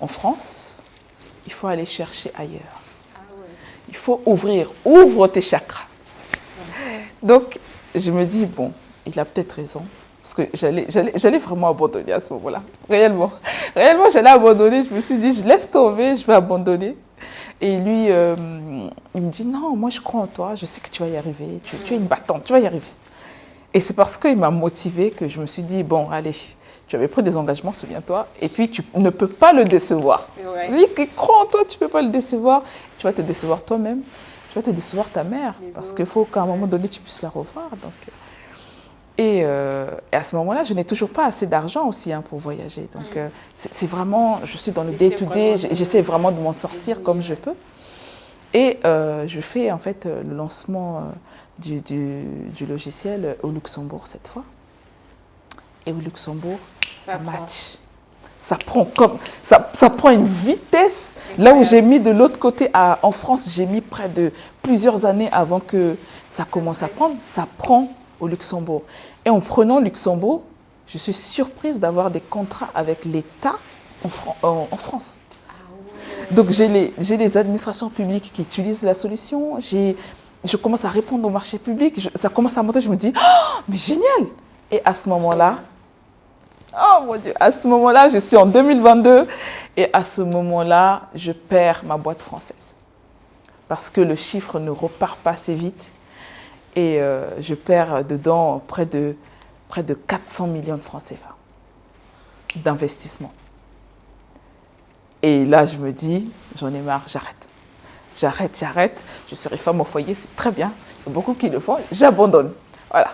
France, il faut aller chercher ailleurs. Il faut ouvre tes chakras. Donc, je me dis, bon, il a peut-être raison. Parce que j'allais vraiment abandonner à ce moment-là. Réellement, j'allais abandonner. Je me suis dit, je laisse tomber, je vais abandonner. Et lui, il me dit, non, moi je crois en toi, je sais que tu vas y arriver. Tu es une battante, tu vas y arriver. Et c'est parce qu'il m'a motivée que je me suis dit, bon, allez, tu avais pris des engagements, souviens-toi. Et puis, tu ne peux pas le décevoir. Il dit qu'il croit en toi, tu ne peux pas le décevoir. Tu vas te décevoir toi-même. Tu vas te décevoir ta mère. Parce qu'il faut qu'à un moment donné, tu puisses la revoir. Donc... Et à ce moment-là, je n'ai toujours pas assez d'argent aussi pour voyager. Donc, c'est vraiment, je suis dans le day-to-day, j'essaie vraiment de m'en sortir comme je peux. Et je fais en fait le lancement du logiciel au Luxembourg cette fois. Et au Luxembourg, ça match. Ça prend une vitesse. Là où j'ai mis de l'autre côté, en France, j'ai mis près de plusieurs années avant que ça commence à prendre. Ça prend au Luxembourg. Et en prenant Luxembourg, je suis surprise d'avoir des contrats avec l'État en France. Donc j'ai les administrations publiques qui utilisent la solution, je commence à répondre au marché public, ça commence à monter, je me dis, oh, mais génial! Et à ce moment-là, oh mon Dieu, à ce moment-là, je suis en 2022, et à ce moment-là, je perds ma boîte française. Parce que le chiffre ne repart pas assez vite. Et je perds dedans près de 400 millions de francs CFA d'investissement. Et là, je me dis, j'en ai marre, j'arrête. J'arrête. Je serai femme au foyer, c'est très bien. Il y a beaucoup qui le font, j'abandonne. Voilà.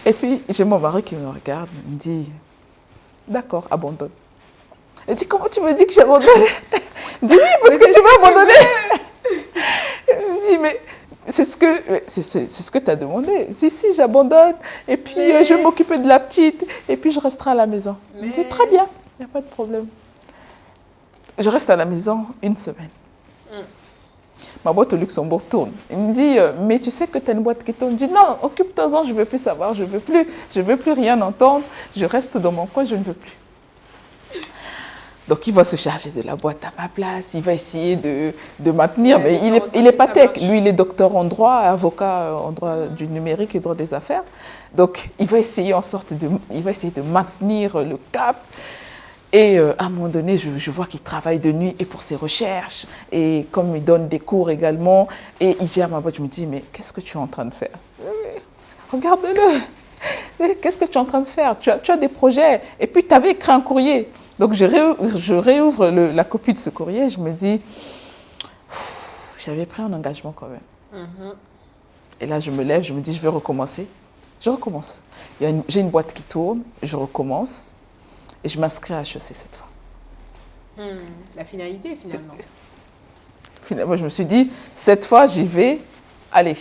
Et puis, j'ai mon mari qui me regarde, il me dit, d'accord, abandonne. Il dit, comment tu me dis que j'abandonne? Je dis, oui, parce que tu vas abandonner. Il me dit, mais c'est ce que tu as demandé. Si, j'abandonne, et puis je vais m'occuper de la petite, et puis je resterai à la maison. Il me dit, très bien, il n'y a pas de problème. Je reste à la maison une semaine. Ma boîte au Luxembourg tourne. Il me dit, mais tu sais que tu as une boîte qui tourne. Je dis, non, occupe-toi-en, je ne veux plus savoir, je ne veux plus rien entendre. Je reste dans mon coin, je ne veux plus. Donc, il va se charger de la boîte à ma place. Il va essayer de maintenir, mais il est pas tech. Lui, il est docteur en droit, avocat en droit du numérique et droit des affaires. Donc, il va essayer de maintenir le cap. Et à un moment donné, je vois qu'il travaille de nuit et pour ses recherches. Et comme il donne des cours également, et il gère ma boîte, je me dis, mais qu'est-ce que tu es en train de faire? Regarde-le. Qu'est-ce que tu es en train de faire? Tu as des projets. Et puis, tu avais écrit un courrier. Donc, je réouvre la copie de ce courrier et je me dis, j'avais pris un engagement quand même. Et là, je me lève, je me dis, je vais recommencer. Je recommence. J'ai une boîte qui tourne, je recommence. Et je m'inscris à HEC cette fois. La finalité, finalement. Finalement, je me suis dit, cette fois, j'y vais. Allez,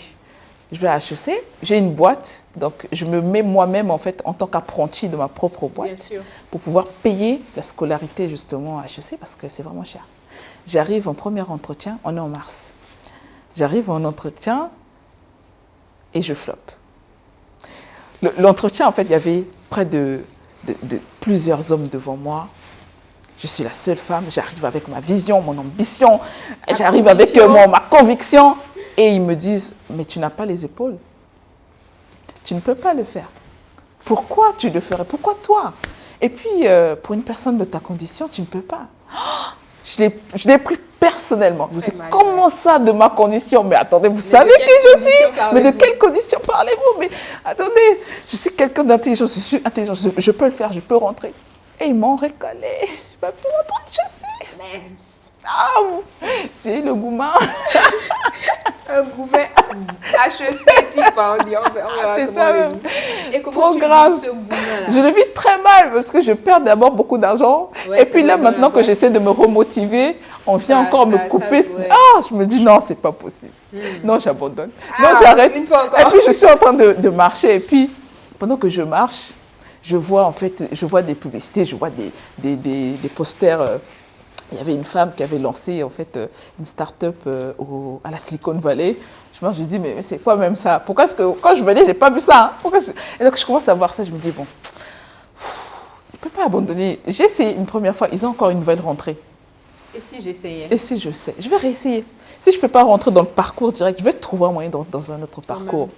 je vais à HEC. J'ai une boîte, donc je me mets moi-même, en fait, en tant qu'apprenti de ma propre boîte. Bien sûr. Pour pouvoir payer la scolarité, justement, à HEC, parce que c'est vraiment cher. J'arrive en premier entretien, on est en mars. J'arrive en entretien et je floppe. L'entretien, en fait, il y avait près de plusieurs hommes devant moi. Je suis la seule femme, j'arrive avec ma vision, mon ambition, j'arrive avec ma conviction. Et ils me disent, mais tu n'as pas les épaules. Tu ne peux pas le faire. Pourquoi tu le ferais? Pourquoi toi? Et puis, pour une personne de ta condition, tu ne peux pas. Je l'ai pris personnellement. Je dis, comment ça de ma condition? Mais attendez, vous savez qui je suis? Mais de quelles conditions parlez-vous? Mais attendez, je suis quelqu'un d'intelligent, je suis intelligent, je peux le faire, je peux rentrer. Et ils m'ont récolé. Je ne suis pas pu rentrer, je sais. Mince. Ah, j'ai eu le goumin. Un goumin HEC, tu parles. C'est ça même. Et comment trop tu grave. vis ce goumin-là? Je le vis très mal parce que je perds d'abord beaucoup d'argent. Ouais, et puis là, maintenant que j'essaie de me remotiver, on vient encore me couper. ouais. Ah, je me dis non, c'est pas possible. Non, j'abandonne. Non, Ah, j'arrête. une fois encore. Et puis je suis en train de marcher. Et puis, pendant que je marche, je vois des publicités, je vois des posters. Il y avait une femme qui avait lancé en fait une start-up à la Silicon Valley. Je me dis, mais c'est quoi même ça? Pourquoi est-ce que quand je venais, j'ai pas vu ça, hein? Et donc je commence à voir ça, je me dis, bon, je ne peux pas abandonner. J'ai essayé une première fois, ils ont encore une nouvelle rentrée. Et si j'essayais? Et si je sais? Je vais réessayer. Si je ne peux pas rentrer dans le parcours direct, je vais trouver un moyen dans un autre parcours.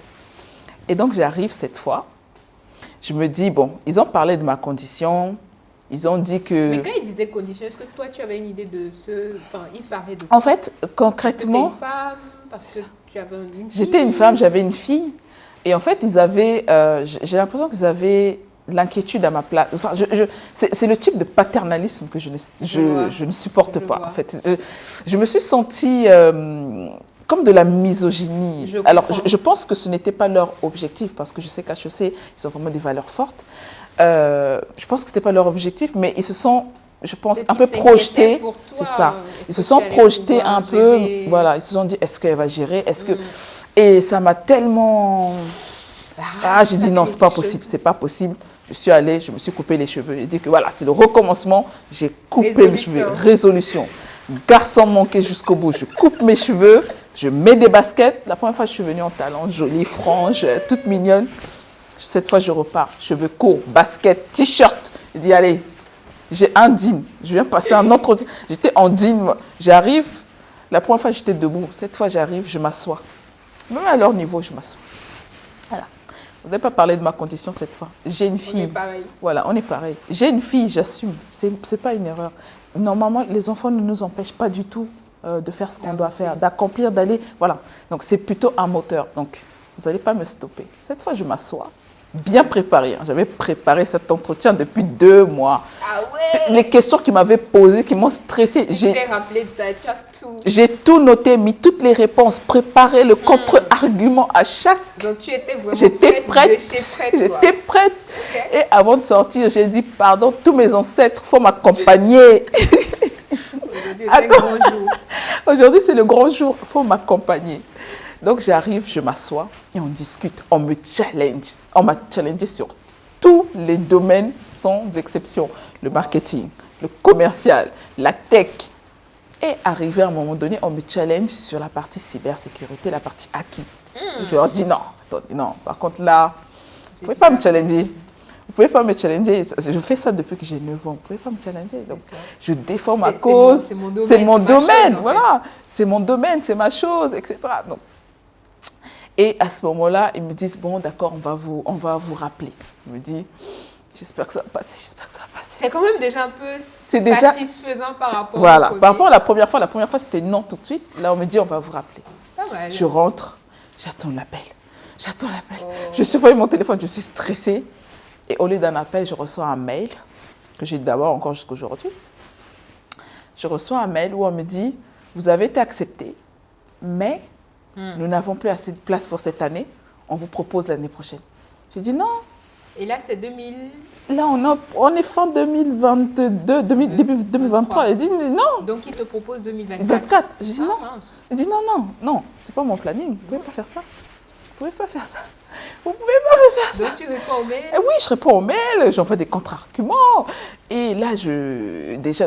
Et donc j'arrive cette fois. Je me dis, bon, ils ont parlé de ma condition. Ils ont dit que... Mais quand ils disaient condition, est-ce que toi, tu avais une idée de ce... Enfin, ils parlaient de... En fait, concrètement... C'était une femme, parce que tu avais une fille. J'étais une femme, j'avais une fille. Et en fait, ils avaient... j'ai l'impression qu'ils avaient l'inquiétude à ma place. Enfin, c'est le type de paternalisme que je ne supporte pas, en fait. Je me suis sentie... comme de la misogynie. Alors, je pense que ce n'était pas leur objectif, parce que je sais qu'HEC, ils ont vraiment des valeurs fortes. Je pense que ce n'était pas leur objectif, mais ils se sont, je pense, un peu projetés. C'est ça. Ils se sont projetés un peu. Voilà, ils se sont dit, est-ce qu'elle va gérer? Est-ce que... Et ça m'a tellement... Ah, j'ai dit non, c'est pas possible, c'est pas possible. Je suis allée, je me suis coupé les cheveux. J'ai dit que voilà, c'est le recommencement. J'ai coupé mes cheveux. Résolution. Garçon manqué jusqu'au bout. Je coupe mes cheveux, je mets des baskets. La première fois, je suis venue en talons, jolie, frange, toute mignonne. Cette fois, je repars. Cheveux courts, baskets, t-shirt. Je dis, allez, j'ai un jean. Je viens passer un autre. J'étais en jean. J'arrive. La première fois, j'étais debout. Cette fois, j'arrive, je m'assois. Même à leur niveau, je m'assois. Voilà. Vous n'avez pas parlé de ma condition cette fois. J'ai une fille. On est pareil. Voilà, on est pareil. J'ai une fille, j'assume. Ce n'est pas une erreur. Normalement, les enfants ne nous empêchent pas du tout de faire ce qu'on doit faire, d'accomplir, d'aller. Voilà. Donc, c'est plutôt un moteur. Donc, vous n'allez pas me stopper. Cette fois, je m'assois, bien préparée. J'avais préparé cet entretien depuis 2 mois. Ah ouais. Les questions qu'il m'avait posées, qui m'ont stressée. Tu t'es rappelé de ça, tu as tout. J'ai tout noté, mis toutes les réponses, préparé le contre-argument à chaque. Donc tu étais vraiment J'étais prête. J'étais prête. Okay. Et avant de sortir, j'ai dit, pardon, tous mes ancêtres, il faut m'accompagner. Aujourd'hui, c'est le grand jour. Aujourd'hui, c'est le grand jour, il faut m'accompagner. Donc, j'arrive, je m'assois et on discute, on me challenge. On m'a challengé sur tous les domaines sans exception. Le marketing, le commercial, la tech. Et arrivé à un moment donné, on me challenge sur la partie cybersécurité, la partie hacking. Je leur dis non, attendez, non. Par contre, là, vous ne pouvez pas me challenger. Vous ne pouvez pas me challenger. Je fais ça depuis que j'ai 9 ans. Vous ne pouvez pas me challenger. Donc, je défends ma cause. C'est mon domaine. Voilà. C'est mon domaine, c'est ma chose, etc. Donc, et à ce moment-là, ils me disent, bon, d'accord, on va vous rappeler. Je me dis, j'espère que ça va passer, j'espère que ça va passer. C'est quand même déjà un peu satisfaisant par rapport voilà. au Par rapport à la première fois c'était non tout de suite. Là, on me dit, on va vous rappeler. Pas mal. Je rentre, j'attends l'appel. Je surveille mon téléphone, je suis stressée. Et au lieu d'un appel, je reçois un mail, que j'ai d'abord encore jusqu'à aujourd'hui. Je reçois un mail où on me dit, vous avez été accepté, mais nous n'avons plus assez de place pour cette année, on vous propose l'année prochaine. Je dis non. Et là, c'est 2000... Là, on est fin 2022, début 2023. Il dit non. Donc, il te propose 2024. 24. Je dis non. Mince. Il dit non, c'est pas mon planning, vous ne pouvez pas faire ça. Vous ne pouvez pas faire ça. Vous ne pouvez pas me faire ça. Donc, tu réponds au mail? Et oui, je réponds au mail, j'envoie des contre-arguments. Et là,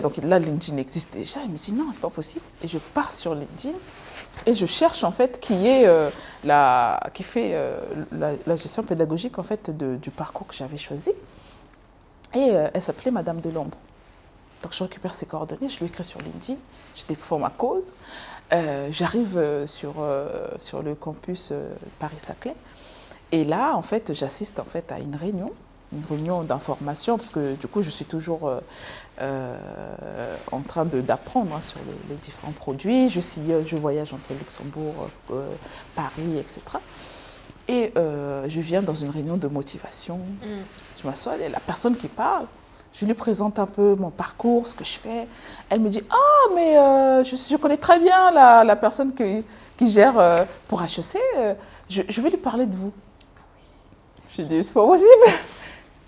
donc là, LinkedIn existe déjà. Il me dit non, c'est pas possible. Et je pars sur LinkedIn et je cherche en fait qui fait la gestion pédagogique en fait du parcours que j'avais choisi. Et elle s'appelait Madame Delombre. Donc je récupère ses coordonnées, je lui écris sur LinkedIn, je défends ma cause. J'arrive sur le campus Paris-Saclay. Et là, en fait, j'assiste en fait à une réunion d'information, parce que du coup, je suis toujours en train d'apprendre sur les différents produits. Je voyage entre Luxembourg, Paris, etc. Et je viens dans une réunion de motivation. Je m'assois, et la personne qui parle, je lui présente un peu mon parcours, ce que je fais. Elle me dit « Ah, mais je connais très bien la personne qui gère pour HEC. Je vais lui parler de vous. » Je dis « C'est pas possible.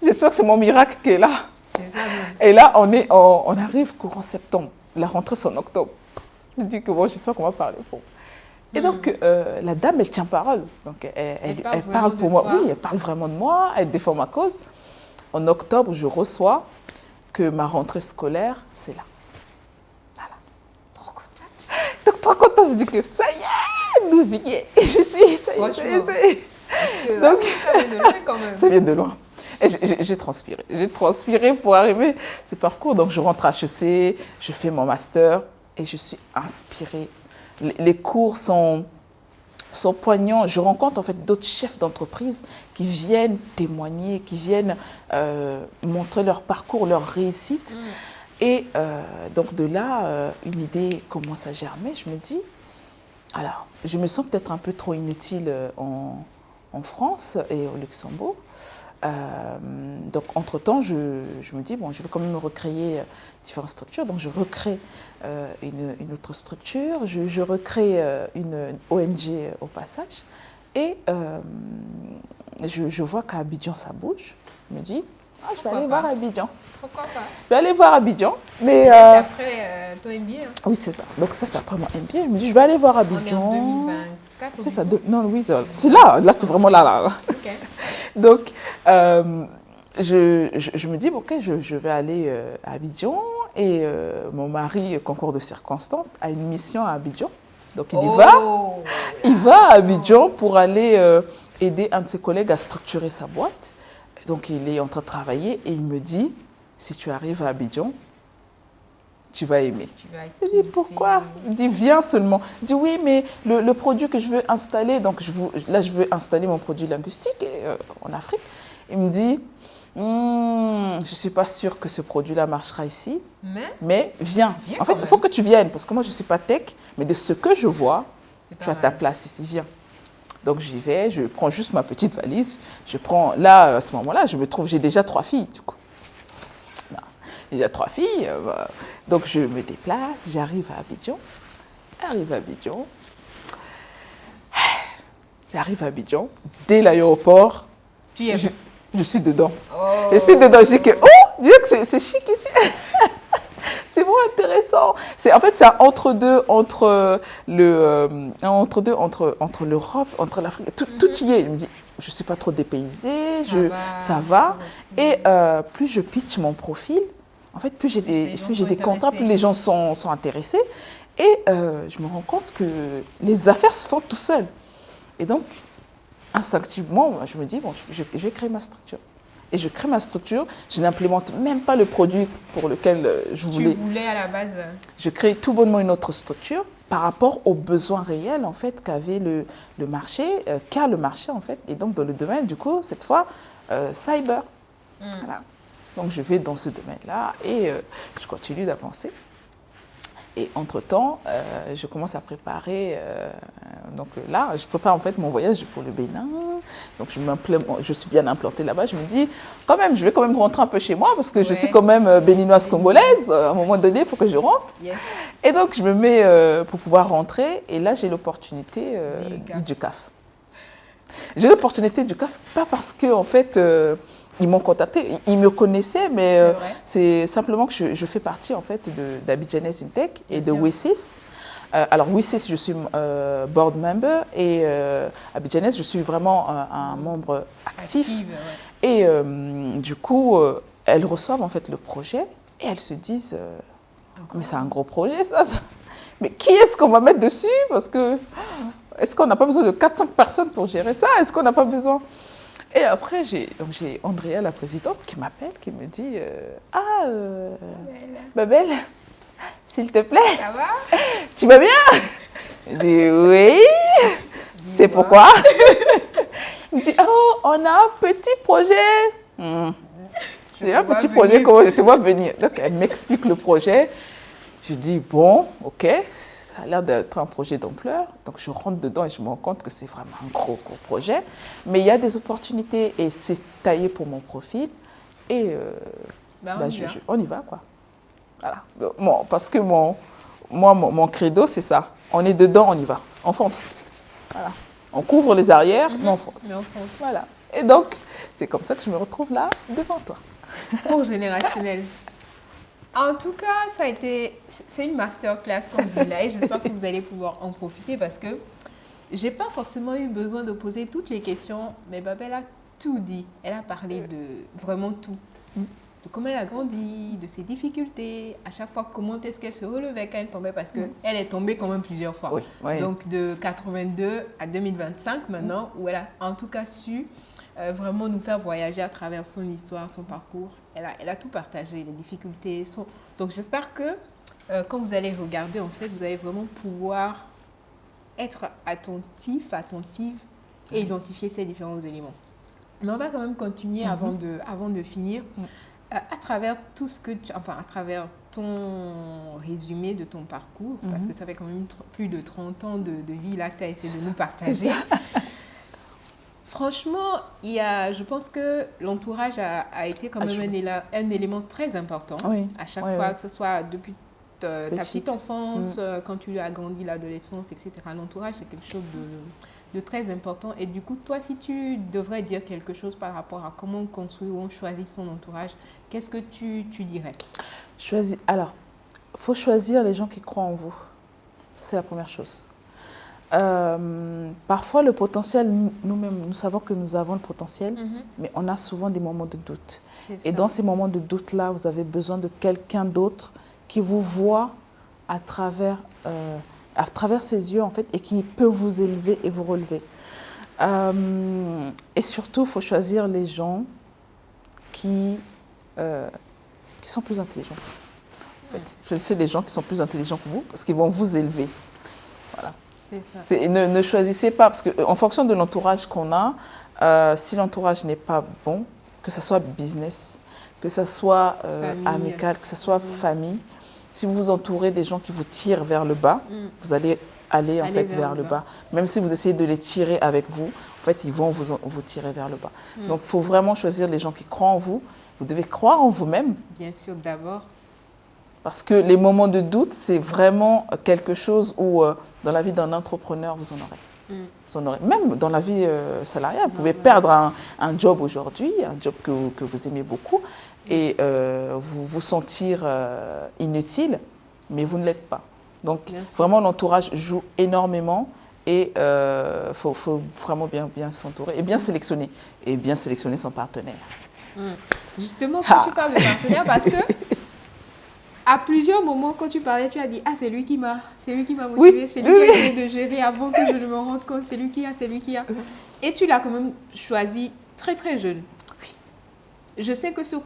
J'espère que c'est mon miracle qui est là. » Et là, on arrive courant septembre. La rentrée, c'est en octobre. Je dis que bon, j'espère qu'on va parler pour. Et donc, la dame, elle tient parole. Donc, elle parle pour moi. Oui, elle parle vraiment de moi. Elle défend ma cause. En octobre, je reçois que ma rentrée scolaire, c'est là. Voilà. Trop contente. Donc, trop contente. Je dis que ça y est, nous y est. Je suis, ça y est. Donc, ça vient de loin quand même. Ça vient de loin. Et j'ai transpiré. J'ai transpiré pour arriver à ce parcours. Donc, je rentre à HEC, je fais mon master et je suis inspirée. Les cours sont poignants. Je rencontre en fait d'autres chefs d'entreprise qui viennent témoigner, qui viennent montrer leur parcours, leur réussite. Et donc, de là, une idée commence à germer. Je me dis, alors, je me sens peut-être un peu trop inutile en France et au Luxembourg. Donc, entre-temps, je me dis, bon, je vais quand même recréer différentes structures. Donc, je recrée une autre structure, je recrée une ONG au passage. Et je vois qu'à Abidjan, ça bouge. Je me dis, je vais aller voir Abidjan. Pourquoi pas? Je vais aller voir Abidjan. Mais après ton MBA. Hein. Oui, c'est ça. Donc, ça, c'est après mon MBA. Je me dis, je vais aller voir Abidjan. On est en 2024. C'est ça. Non, oui, c'est là. Là, c'est vraiment là. OK. Donc, je me dis, ok, je vais aller à Abidjan. Et mon mari, concours de circonstances, a une mission à Abidjan. Donc, il va à Abidjan pour aller aider un de ses collègues à structurer sa boîte. Donc, il est en train de travailler et il me dit, si tu arrives à Abidjan, tu vas aimer. Je dis, pourquoi? Il dit, viens seulement. Il dit, oui, mais le produit que je veux installer, donc là, je veux installer mon produit linguistique en Afrique. Il me dit, je ne suis pas sûre que ce produit-là marchera ici, mais viens. En fait, il faut que tu viennes, parce que moi, je ne suis pas tech, mais de ce que je vois, tu as ta place ici, viens. Donc j'y vais, je prends juste ma petite valise. Je prends, là, à ce moment-là, je me trouve, j'ai déjà 3 filles, du coup. Non, j'ai déjà 3 filles. Donc je me déplace, j'arrive à Abidjan. J'arrive à Abidjan. Dès l'aéroport, Tu y es. je suis dedans. Oh. Je suis dedans. Je dis que, oh, dis que c'est chic ici. C'est vraiment intéressant. En fait, c'est un entre-deux entre l'Europe, entre l'Afrique. Tout y est. Il me dit, je ne suis pas trop dépaysée, ça va. Et plus je pitch mon profil, en fait, plus j'ai des contrats, plus les gens sont intéressés. Et je me rends compte que les affaires se font tout seuls. Et donc, instinctivement, je me dis, bon, je vais créer ma structure. Et je crée ma structure, je n'implémente même pas le produit pour lequel je voulais. Tu voulais à la base. Je crée tout bonnement une autre structure par rapport aux besoins réels en fait qu'avait le marché, qu'a le marché en fait. Et donc dans le domaine du coup, cette fois, cyber. Voilà. Donc je vais dans ce domaine-là et je continue d'avancer. Et entre-temps, je commence à préparer, donc là, je prépare en fait mon voyage pour le Bénin. Donc je suis bien implantée là-bas. Je me dis, quand même, je vais quand même rentrer un peu chez moi parce que je suis quand même béninoise congolaise. À un moment donné, il faut que je rentre. Yes. Et donc, je me mets pour pouvoir rentrer. Et là, j'ai l'opportunité du CAF. J'ai l'opportunité du CAF, pas parce que, en fait, ils m'ont contacté, ils me connaissaient, mais c'est simplement que je fais partie en fait d'Abidjanese Intech et de WISIS. Alors WISIS, je suis board member et Abidjanese, je suis vraiment un membre actif. Et du coup, elles reçoivent en fait le projet et elles se disent, mais c'est un gros projet ça. Mais qui est-ce qu'on va mettre dessus? Parce que est-ce qu'on n'a pas besoin de 4-5 personnes pour gérer ça? Est-ce qu'on n'a pas besoin? Et après, j'ai Andrea, la présidente, qui m'appelle, qui me dit Babel, s'il te plaît, ça va? Tu vas bien? Je dis oui, c'est pourquoi. Il me dit on a un petit projet. J'ai un petit projet, comment je te vois venir. Donc, elle m'explique le projet. Je dis bon, ok. Ça a l'air d'être un projet d'ampleur. Donc, je rentre dedans et je me rends compte que c'est vraiment un gros projet. Mais il y a des opportunités et c'est taillé pour mon profil. Et on y va, quoi. Voilà. Bon, parce que mon credo, c'est ça. On est dedans, on y va. On fonce. Voilà. On couvre les arrières, mais on fonce. Voilà. Et donc, c'est comme ça que je me retrouve là, devant toi. Pour Générationnel. En tout cas, c'est une masterclass qu'on dit là et j'espère que vous allez pouvoir en profiter parce que j'ai pas forcément eu besoin de poser toutes les questions, mais Babel a tout dit. Elle a parlé de vraiment tout. De comment elle a grandi, de ses difficultés, à chaque fois comment est-ce qu'elle se relevait quand elle tombait parce qu'elle est tombée quand même plusieurs fois. Oui. Donc de 82 à 2025 maintenant où elle a en tout cas su vraiment nous faire voyager à travers son histoire, son parcours. Elle a tout partagé, les difficultés. Donc j'espère que quand vous allez regarder, en fait, vous allez vraiment pouvoir être attentive et identifier ces différents éléments. Mais on va quand même continuer avant de finir. À travers tout ce que à travers ton résumé de ton parcours, parce que ça fait quand même plus de 30 ans de vie là que tu as essayé de nous partager. Franchement, je pense que l'entourage a été quand même un élément très important. À chaque fois, que ce soit depuis ta petite enfance, quand tu as grandi, l'adolescence, etc. L'entourage, c'est quelque chose de très important. Et du coup, toi, si tu devrais dire quelque chose par rapport à comment construire ou on choisit son entourage, qu'est-ce que tu dirais? Alors, il faut choisir les gens qui croient en vous. C'est la première chose. Parfois, le potentiel, nous-mêmes, nous savons que nous avons le potentiel, mais on a souvent des moments de doute. Et dans ces moments de doute-là, vous avez besoin de quelqu'un d'autre qui vous voit à travers ses yeux, en fait, et qui peut vous élever et vous relever. Et surtout, il faut choisir les gens qui sont plus intelligents. En fait, choisissez les gens qui sont plus intelligents que vous, parce qu'ils vont vous élever. Voilà. Ne choisissez pas, parce qu'en fonction de l'entourage qu'on a, si l'entourage n'est pas bon, que ce soit business, que ce soit amical, que ce soit famille, si vous vous entourez des gens qui vous tirent vers le bas, vous allez aller en fait vers le bas. Même si vous essayez de les tirer avec vous, en fait, ils vont vous tirer vers le bas. Donc, il faut vraiment choisir les gens qui croient en vous. Vous devez croire en vous-même. Bien sûr, d'abord. Parce que les moments de doute, c'est vraiment quelque chose où, dans la vie d'un entrepreneur, vous en aurez. Vous en aurez. Même dans la vie salariale, vous pouvez perdre un job aujourd'hui, un job que vous aimez beaucoup, et vous sentir inutile, mais vous ne l'êtes pas. Donc, vraiment, l'entourage joue énormément et il faut vraiment bien s'entourer et bien sélectionner. Et bien sélectionner son partenaire. Justement, quand tu parles de partenaire, parce que à plusieurs moments, quand tu parlais, tu as dit « Ah, c'est lui qui m'a motivé, c'est lui qui a essayé de gérer avant que je ne me rende compte, c'est lui qui a. » Et tu l'as quand même choisi très, très jeune. Oui. Je sais que sur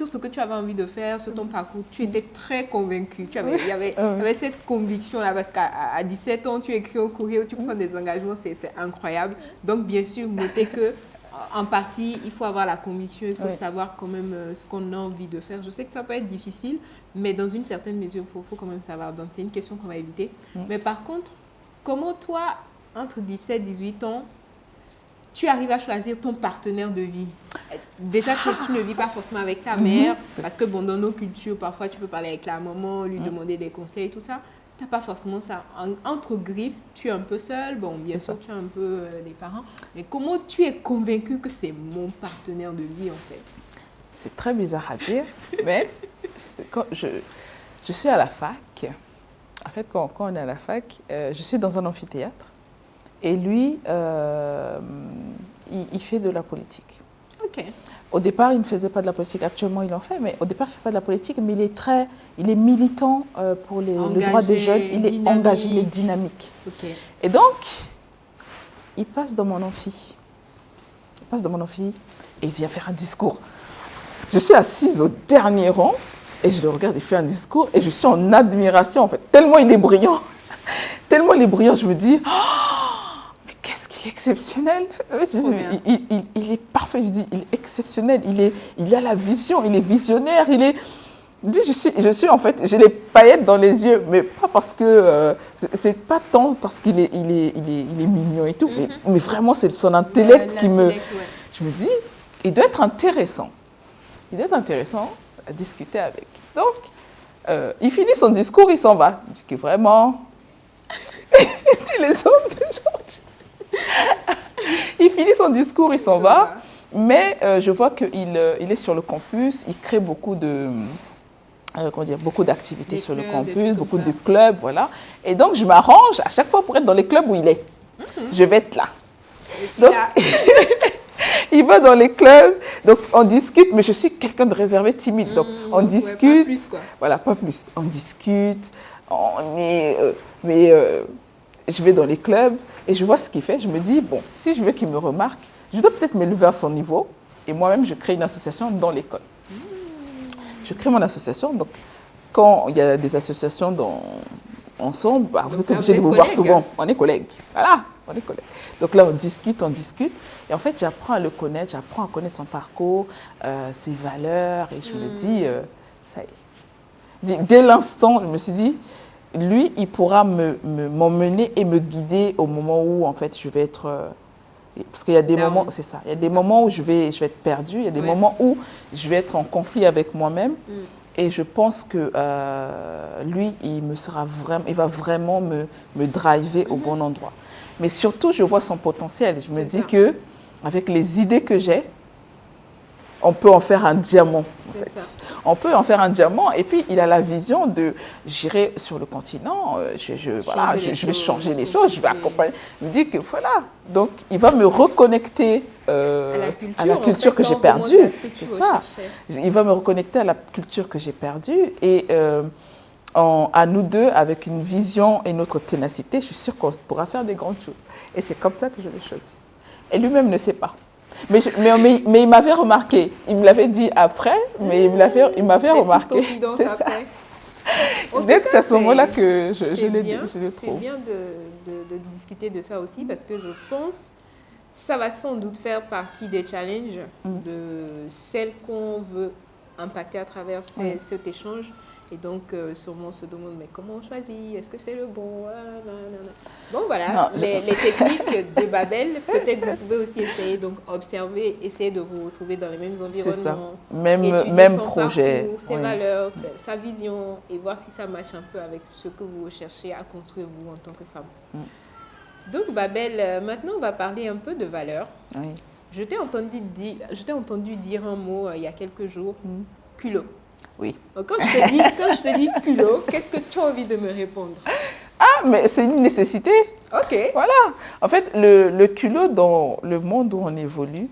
ce que tu avais envie de faire, sur ton parcours, tu étais très convaincue. Il y avait cette conviction-là, parce qu'à 17 ans, tu écris au courrier, tu prends des engagements, c'est incroyable. Donc, bien sûr, notez que en partie, il faut avoir la conviction, il faut savoir quand même ce qu'on a envie de faire. Je sais que ça peut être difficile, mais dans une certaine mesure, il faut quand même savoir. Donc, c'est une question qu'on va éviter. Mais par contre, comment toi, entre 17 et 18 ans, tu arrives à choisir ton partenaire de vie? Déjà que tu ne vis pas forcément avec ta mère, parce que bon, dans nos cultures, parfois, tu peux parler avec la maman, lui demander des conseils et tout ça. Tu n'as pas forcément ça. Entre griffes, tu es un peu seule. Bon, bien sûr, tu as un peu des parents. Mais comment tu es convaincue que c'est mon partenaire de vie, en fait? C'est très bizarre à dire, mais quand je suis à la fac. En fait, quand on est à la fac, je suis dans un amphithéâtre. Et lui, il fait de la politique. Ok. Au départ, il ne faisait pas de la politique. Actuellement, il en fait, mais au départ, il ne fait pas de la politique. Mais il est militant pour le droit des jeunes. Il est engagé, il est dynamique. Okay. Et donc, il passe dans mon amphi. Et il vient faire un discours. Je suis assise au dernier rang et je le regarde, il fait un discours et je suis en admiration, en fait. Tellement il est brillant. Je me dis... mais qu'est-ce qu'il est exceptionnel. Il est parfait, je dis, il est exceptionnel, il a la vision, il est visionnaire, je suis en fait, j'ai les paillettes dans les yeux, mais pas parce que, c'est pas tant parce qu'il est mignon et tout, mais vraiment c'est son intellect qui me... Je me dis, il doit être intéressant à discuter avec. Donc, il finit son discours, il s'en va. Je dis que vraiment, les hommes d'aujourd'hui. Il finit son discours, il s'en va, mais je vois qu'il est sur le campus, il crée beaucoup d'activités sur le campus, beaucoup de clubs, voilà. Et donc, je m'arrange à chaque fois pour être dans les clubs où il est. Je vais être là. Donc, il va dans les clubs, donc on discute, mais je suis quelqu'un de réservé, timide, donc on discute, pas plus, quoi. Voilà, pas plus. On discute, je vais dans les clubs et je vois ce qu'il fait. Je me dis, bon, si je veux qu'il me remarque, je dois peut-être m'élever à son niveau. Et moi-même, je crée une association dans l'école. Je crée mon association. Donc, quand il y a des associations ensemble, vous êtes obligé de vous voir souvent. On est collègues. Voilà, on est collègues. Donc là, on discute. Et en fait, j'apprends à le connaître. J'apprends à connaître son parcours, ses valeurs. Et je me dis, ça y est. Dès l'instant, je me suis dit, lui, il pourra m'emmener et me guider au moment où, en fait, je vais être... parce qu'il y a des moments, c'est ça, il y a des moments où je vais être perdue, il y a des moments où je vais être en conflit avec moi-même. Et je pense que lui, il va vraiment me driver au bon endroit. Mais surtout, je vois son potentiel. Je me dis qu'avec les idées que j'ai, on peut en faire un diamant, en fait. On peut en faire un diamant, et puis il a la vision de j'irai sur le continent, je vais changer les choses, je vais accompagner. Il me dit que voilà, donc il va me reconnecter à la culture que j'ai perdue. C'est ça. Il va me reconnecter à la culture que j'ai perdue, et à nous deux, avec une vision et notre ténacité, je suis sûre qu'on pourra faire des grandes choses. Et c'est comme ça que je l'ai choisi. Et lui-même ne sait pas. Mais il m'avait remarqué. Il me l'avait dit après, mais il m'avait remarqué. C'est ça. Donc c'est à ce moment-là que je le trouve. C'est bien de discuter de ça aussi, parce que je pense que ça va sans doute faire partie des challenges de celles qu'on veut impacté à travers cet échange. Et donc, sûrement on se demande, mais comment on choisit? Est-ce que c'est le bon? Bon, voilà, les techniques de Babel, peut-être vous pouvez aussi essayer, donc observer, essayer de vous retrouver dans les mêmes environnements. C'est ça, même projet. Parcours, ses valeurs, sa vision, et voir si ça matche un peu avec ce que vous recherchez à construire vous en tant que femme. Donc, Babel, maintenant on va parler un peu de valeurs. Oui. Je t'ai entendu dire un mot il y a quelques jours, culot. Oui. Donc, quand je te dis culot, qu'est-ce que tu as envie de me répondre? Ah, mais c'est une nécessité. Ok. Voilà. En fait, le culot dans le monde où on évolue,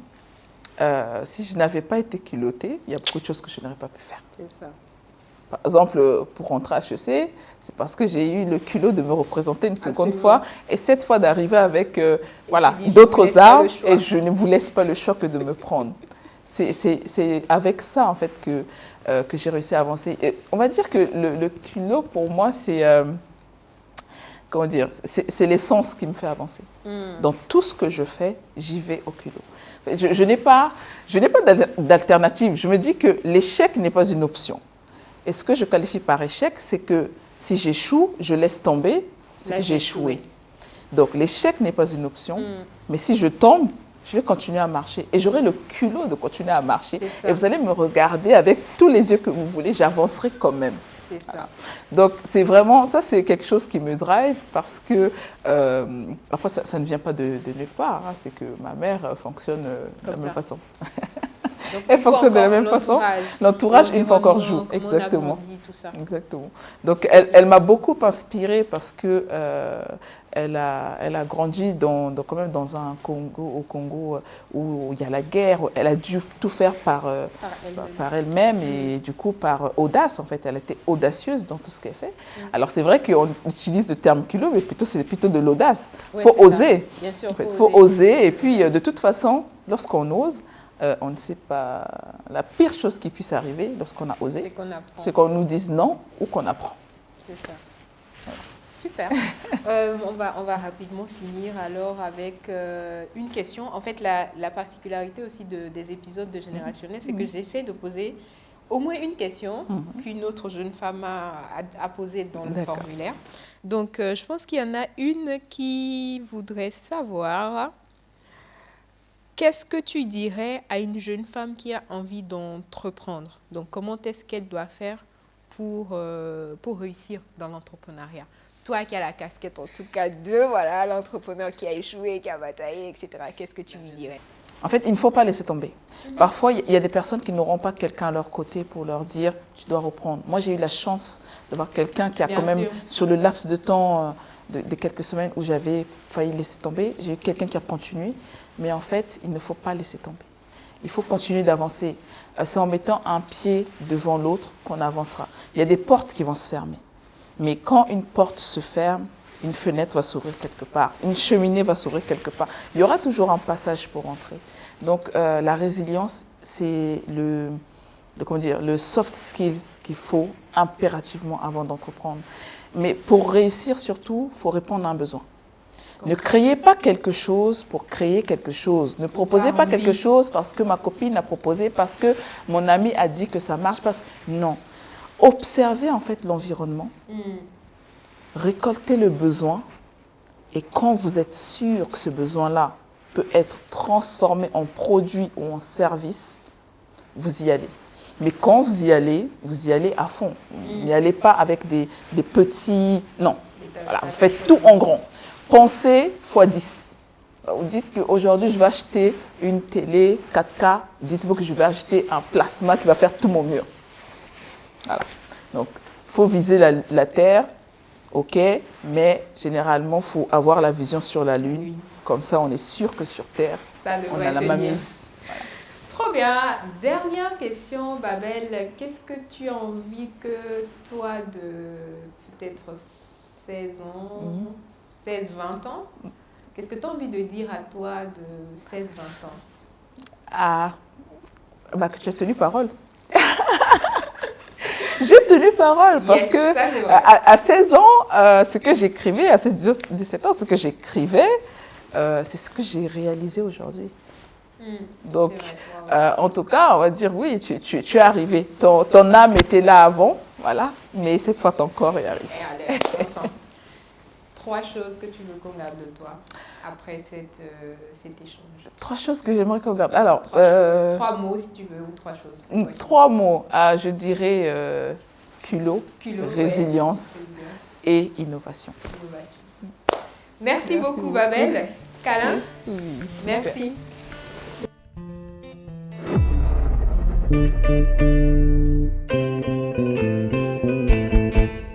si je n'avais pas été culottée, il y a beaucoup de choses que je n'aurais pas pu faire. C'est ça. Par exemple, pour rentrer à HEC, c'est parce que j'ai eu le culot de me représenter une seconde fois et cette fois d'arriver avec d'autres armes et je ne vous laisse pas le choix que de me prendre. C'est avec ça, en fait, que j'ai réussi à avancer. Et on va dire que le culot, pour moi, c'est comment dire, c'est l'essence qui me fait avancer. Dans tout ce que je fais, j'y vais au culot. Je n'ai pas d'alternative. Je me dis que l'échec n'est pas une option. Et ce que je qualifie par échec, c'est que si j'échoue, je laisse tomber ce que j'ai échoué. Donc l'échec n'est pas une option, mais si je tombe, je vais continuer à marcher. Et j'aurai le culot de continuer à marcher. Et vous allez me regarder avec tous les yeux que vous voulez, j'avancerai quand même. C'est ça. Voilà. Donc c'est vraiment, ça c'est quelque chose qui me drive parce que, après ça ne vient pas de nulle part, hein, c'est que ma mère fonctionne de la même façon. Donc, elle fonctionne de la même façon. L'entourage, une fois encore, joue. Exactement. Tout ça. Exactement. Donc, elle m'a beaucoup inspirée parce que elle a grandi quand même dans un au Congo où il y a la guerre. Où elle a dû tout faire par elle-même et du coup par audace. En fait, elle était audacieuse dans tout ce qu'elle fait. Alors, c'est vrai qu'on utilise le terme culot, mais c'est plutôt de l'audace. Il faut oser. Bien sûr, en fait, faut oser. Et puis, de toute façon, lorsqu'on ose, on ne sait pas. La pire chose qui puisse arriver lorsqu'on a osé, c'est qu'on nous dise non ou qu'on apprend. C'est ça. Voilà. Super. On va rapidement finir alors avec une question. En fait, la particularité aussi des épisodes de Générationnel, c'est que j'essaie de poser au moins une question qu'une autre jeune femme a posée dans le formulaire. Donc, je pense qu'il y en a une qui voudrait savoir... Qu'est-ce que tu dirais à une jeune femme qui a envie d'entreprendre? Donc, comment est-ce qu'elle doit faire pour réussir dans l'entrepreneuriat? Toi qui as la casquette, en tout cas, de l'entrepreneur qui a échoué, qui a bataillé, etc., qu'est-ce que tu lui dirais? En fait, il ne faut pas laisser tomber. Parfois, il y a des personnes qui n'auront pas quelqu'un à leur côté pour leur dire « tu dois reprendre ». Moi, j'ai eu la chance d'avoir quelqu'un qui a quand même, sur le laps de temps de quelques semaines où j'avais failli laisser tomber, j'ai eu quelqu'un qui a continué. Mais en fait, il ne faut pas laisser tomber. Il faut continuer d'avancer. C'est en mettant un pied devant l'autre qu'on avancera. Il y a des portes qui vont se fermer. Mais quand une porte se ferme, une fenêtre va s'ouvrir quelque part. Une cheminée va s'ouvrir quelque part. Il y aura toujours un passage pour entrer. Donc, la résilience, c'est le soft skills qu'il faut impérativement avant d'entreprendre. Mais pour réussir, surtout, il faut répondre à un besoin. Ne créez pas quelque chose pour créer quelque chose. Ne proposez pas quelque chose parce que ma copine a proposé, parce que mon ami a dit que ça marche. Non. Observez en fait l'environnement, récoltez le besoin et quand vous êtes sûr que ce besoin-là peut être transformé en produit ou en service, vous y allez. Mais quand vous y allez à fond. N'y allez pas avec des petits... Non. Voilà, vous faites tout en grand. Pensez x10. Vous dites qu'aujourd'hui, je vais acheter une télé 4K. Dites-vous que je vais acheter un plasma qui va faire tout mon mur. Voilà. Donc, il faut viser la Terre, ok, mais généralement, il faut avoir la vision sur la Lune. Oui. Comme ça, on est sûr que sur Terre, on a la mainmise. Voilà. Trop bien. Dernière question, Babel. Qu'est-ce que tu as envie que toi, de peut-être 16 ans... 16-20 ans, qu'est-ce que tu as envie de dire à toi de 16-20 ans? Ah, que tu as tenu parole. J'ai tenu parole parce que à 16 ans, ce que j'écrivais, à 16-17 ans, ce que j'écrivais, c'est ce que j'ai réalisé aujourd'hui. Donc, C'est vrai. Wow. en tout cas, on va dire oui, tu es arrivé. Ton âme était là avant, voilà, mais cette fois, ton corps est arrivé. Et allez, enfin, 3 choses que tu veux qu'on garde de toi après cet échange. 3 choses que j'aimerais qu'on garde. Alors, 3 mots si tu veux, ou 3 choses. 3 mots. Je dirais culot, résilience et innovation. Merci beaucoup, Babel. Câlin. Oui, Merci. super.